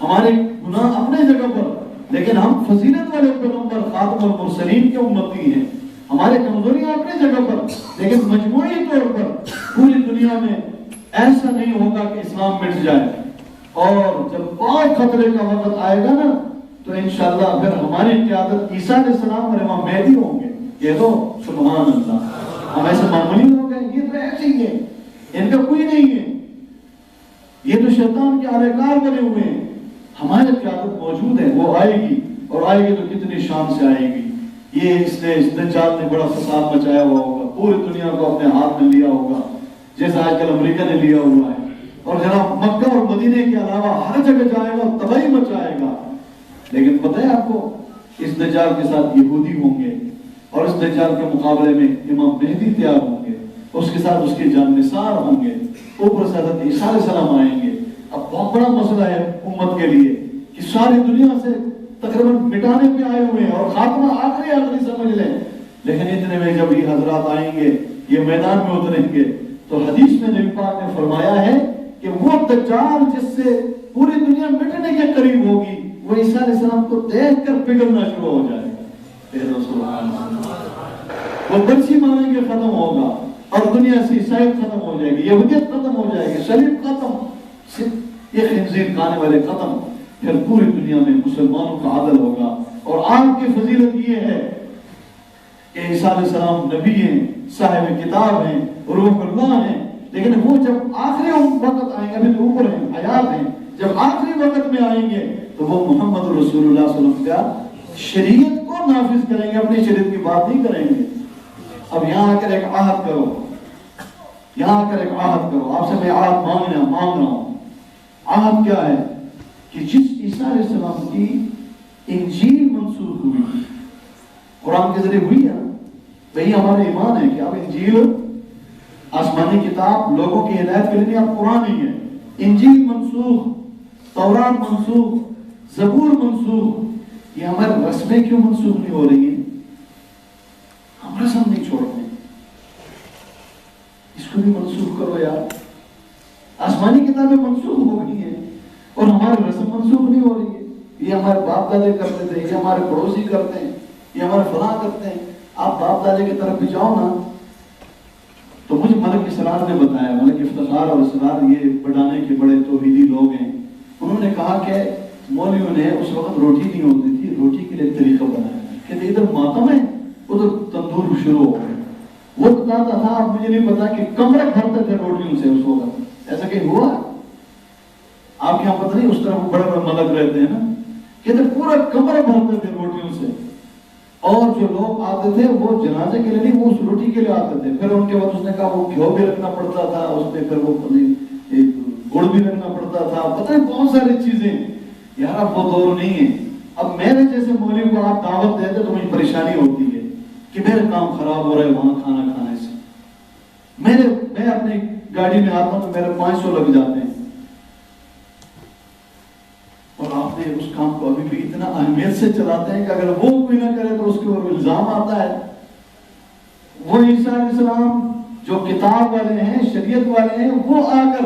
ہمارے گناہ اپنے جگہ پر، لیکن ہم فضیلت والے پیغمبر خاتم المرسلین کے امتی ہیں. ہمارے کمزوریاں اپنی جگہ پر، لیکن مجموعی طور پر پوری دنیا میں ایسا نہیں ہوگا کہ اسلام مٹ جائے. اور جب بہت خطرے کا وقت آئے گا نا تو انشاءاللہ پھر ہماری قیادت عیسیٰ علیہ السلام اور امام مہدی ہوں گے. یہ تو سبحان اللہ. ہم ایسے معمولی لوگ ہیں؟ یہ تو ایسے ہی ہیں، ان کا کوئی نہیں ہے. یہ تو شیطان کے اہلکار بنے ہوئے ہیں. ہماری قیادت موجود ہے، وہ آئے گی، اور آئے گی تو کتنی شان سے آئے گی. یہ اس دجال نے بڑا فساد مچایا ہوا ہوگا، پوری دنیا کو اپنے ہاتھ میں لیا ہوگا جیسا آج کل امریکہ نے لیا ہوا ہے. اور جناب مکہ اور مدینے کے علاوہ ہر جگہ جائے گا، تباہی مچائے گا. لیکن پتہ ہے آپ کو، اس دجال کے ساتھ یہودی ہوں گے، اور اس دجال کے مقابلے میں امام مہدی تیار ہوں گے، اس کے ساتھ اس کے جاننثار ہوں گے، اوپر سے حضرت عیسیٰ علیہ السلام آئیں گے. اب بہت بڑا مسئلہ ہے امت کے لیے کہ ساری دنیا سے تقریباً مٹانے پہ آئے ہوئے ہیں اور خاتمہ آخری سمجھ لیں. لیکن اتنے میں جب یہ حضرات آئیں گے، یہ میدان میں اتریں گے، تو حدیث میں نبی پاک نے فرمایا ہے کہ وہ دجال جس سے پوری دنیا مٹنے کے قریب ہوگی، وہ عیسیٰ علیہ السلام کو دیکھ کر پگھلنا شروع ہو جائے گا. وہ برسی مانیں گے ختم ہوگا، اور دنیا سے عیسائیت ختم ہو جائے گی، یہودیت ختم ہو جائے گی، صلیب ختم، یہ خنزیر کھانے والے ختم. پھر پوری دنیا میں مسلمانوں کا عدل ہوگا. اور آپ کی فضیلت یہ ہے کہ عیسیٰ علیہ السلام نبی ہیں، صاحب کتاب ہیں، روح اللہ ہیں. لیکن وہ جب آخری وقت آئیں گے، ابھی تو اوپر ہیں، حیات ہیں، جب آخری وقت میں آئیں گے تو وہ محمد رسول اللہ صلی اللہ علیہ وسلم کا شریعت کو نافذ کریں گے، اپنی شریعت کی بات نہیں کریں گے. اب یہاں آ کر ایک عہد کرو، یہاں آ کر ایک عہد کرو. آپ سے میں عہد مانگ رہا ہوں. عہد کیا ہے؟ کہ جس عیسیٰ علیہ السلام کی انجیل منسوخ ہوئی، قرآن کے ذریعے ہوئی ہے، وہی ہمارا ایمان ہے کہ اب انجیل آسمانی کتاب لوگوں کی ہدایت کے لیے اب قرآن ہی ہے. انجیل منسوخ، تورات منسوخ، زبور منسوخ. یہ ہمارے رسمیں کیوں منسوخ نہیں ہو رہی ہیں؟ ہم رسم نہیں چھوڑتے، اس کو بھی منسوخ کرو یار. آسمانی کتابیں منسوخ ہو گئی ہیں اور ہماری رسم منسوخ نہیں ہو رہی ہے. یہ ہمارے باپ دادے کرتے تھے، یہ ہمارے پڑوسی کرتے ہیں، یہ ہمارے فلاں کرتے ہیں. آپ باپ دادے کی طرف بھی جاؤ نا، تو مجھے ملک اسرار نے بتایا، ملک افتخار اور اسرار یہ بڑھانے کے بڑے توحیدی لوگ ہیں. انہوں نے کہا کہ مولویوں نے اس وقت روٹی نہیں ہوتی تھی، روٹی کے لیے طریقہ بنایا کہ ادھر ماتم ہے ادھر تندور شروع ہو گئے. وہ بتاتا تھا، اب مجھے نہیں پتا کہ کمرے بھرتے تھے روٹیوں سے اس وقت. ایسا کہ ہوا آپ کے یہاں پتہ نہیں، اس طرح بڑے بڑے ملک رہتے ہیں نا، کہ پورا کمرہ بھرتے تھے روٹیوں سے. اور جو لوگ آتے تھے وہ جنازے کے لیے نہیں، وہ اس روٹی کے لیے آتے تھے. پھر ان کے بعد اس نے کہا وہ گھیو بھی رکھنا پڑتا تھا اس میں، پھر وہ گڑ بھی رکھنا پڑتا تھا، پتہ نہیں بہت ساری چیزیں. یار اب وہ دور نہیں ہے. اب میرے جیسے مولوی کو آپ دعوت دیتے تو مجھے پریشانی ہوتی ہے کہ میرا کام خراب ہو رہا ہے وہاں کھانا کھانے سے. میں اپنی گاڑی میں آتا ہوں تو میرے 500 لگ جاتے ہیں، اور آپ نے اس کام کو ابھی بھی اتنا اہمیت سے چلاتے ہیں کہ اگر وہ کوئی نہ کرے تو اس کے اوپر الزام آتا ہے. وہ عیسیٰ علیہ السلام جو کتاب والے ہیں، شریعت والے ہیں، وہ آ کر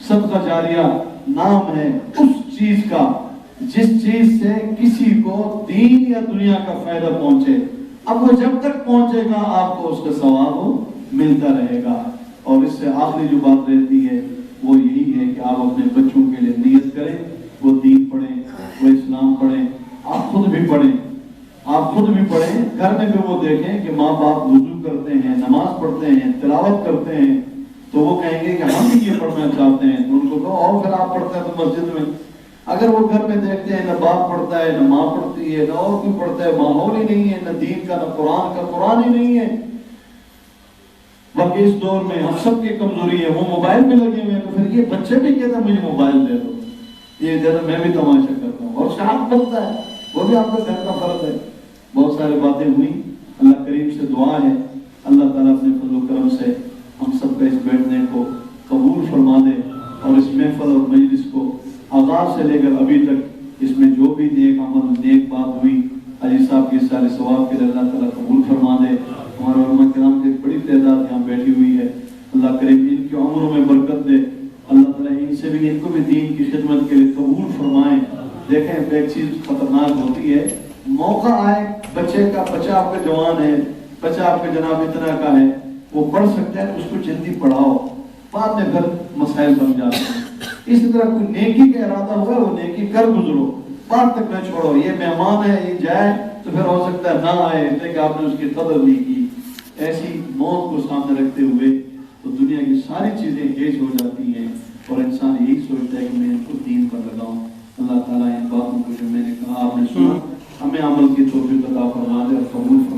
صدقہ جاریہ نام ہے اس چیز کا جس چیز سے کسی کو دین یا دنیا کا فائدہ پہنچے. اب وہ جب تک پہنچے گا آپ کو اس کا ثواب ملتا رہے گا. اور اس سے آخری جو بات رہتی ہے وہ یہی ہے کہ آپ اپنے بچوں کے لیے نیت کریں, وہ دین پڑھیں, وہ اسلام پڑھیں, آپ خود بھی پڑھیں, گھر میں بھی وہ دیکھیں کہ ماں باپ وضو کرتے ہیں, نماز پڑھتے ہیں, تلاوت کرتے ہیں, تو وہ کہیں گے کہ ہم بھی یہ پڑھنا چاہتے ہیں. تو ان کو کہو اور پھر آپ پڑھتے ہیں تو مسجد میں. اگر وہ گھر میں دیکھتے ہیں نہ باپ پڑھتا ہے نہ ماں پڑھتی ہے نہ اور کوئی پڑھتا ہے, ماحول ہی نہیں ہے نہ دین کا نہ قرآن کا, قرآن ہی نہیں ہے. باقی اس دور میں ہم سب کی کمزوری ہے, وہ موبائل میں لگے ہوئے ہیں, تو پھر یہ بچے بھی کہتے ہیں مجھے موبائل دے دو, یہ زیادہ میں بھی تماشا کرتا ہوں, اور شاعت بنتا ہے, وہ بھی آپ کا گھر کا فرض ہے. بہت ساری باتیں ہوئی. اللہ کریم سے دعا ہے اللہ تعالیٰ اپنے فضل و کرم سے ہم سب کا اس بیٹھنے کو قبول فرما دے, اور اس محفل اور مجلس کو آغاز سے لے کر ابھی تک اس میں جو بھی نیک عمل نیک بات ہوئی حاجی صاحب کے سارے ثواب کے لیے اللہ تعالیٰ قبول فرما دے. ہمارے علماء کرام کی ایک بڑی تعداد یہاں بیٹھی ہوئی ہے, اللہ کریم ان کی عمروں میں برکت دے. اللہ تعالیٰ ان سے بھی, ان کو بھی دین کی خدمت کے لیے قبول فرمائے. دیکھیں ایک چیز خطرناک ہوتی ہے, موقع آئے بچے کا, بچہ آپ کا جوان ہے, بچہ آپ کے جناب اتنا کا ہے, وہ پڑھ سکتا ہے, اس کو جلدی پڑھاؤ, بعد میں پھر مسائل بن جاتے ہیں. اسی طرح کوئی نیکی کا ارادہ ہوا وہ نیکی کر گزرو, بعد تک نہ چھوڑو. یہ مہمان ہے, یہ جائے تو پھر ہو سکتا ہے نہ آئے, اس لیے کہ آپ نے اس کی قدر نہیں کی. ایسی موت کو سامنے رکھتے ہوئے تو دنیا کی ساری چیزیں ہیج ہو جاتی ہیں, اور انسان یہی سوچتا ہے کہ میں ان کو دین پر لگاؤں. اللہ تعالیٰ ان باتوں کو جو میں نے کہا آپ نے سنا, ہمیں عمل کی توفیق عطا فرما دے اور قبول فرما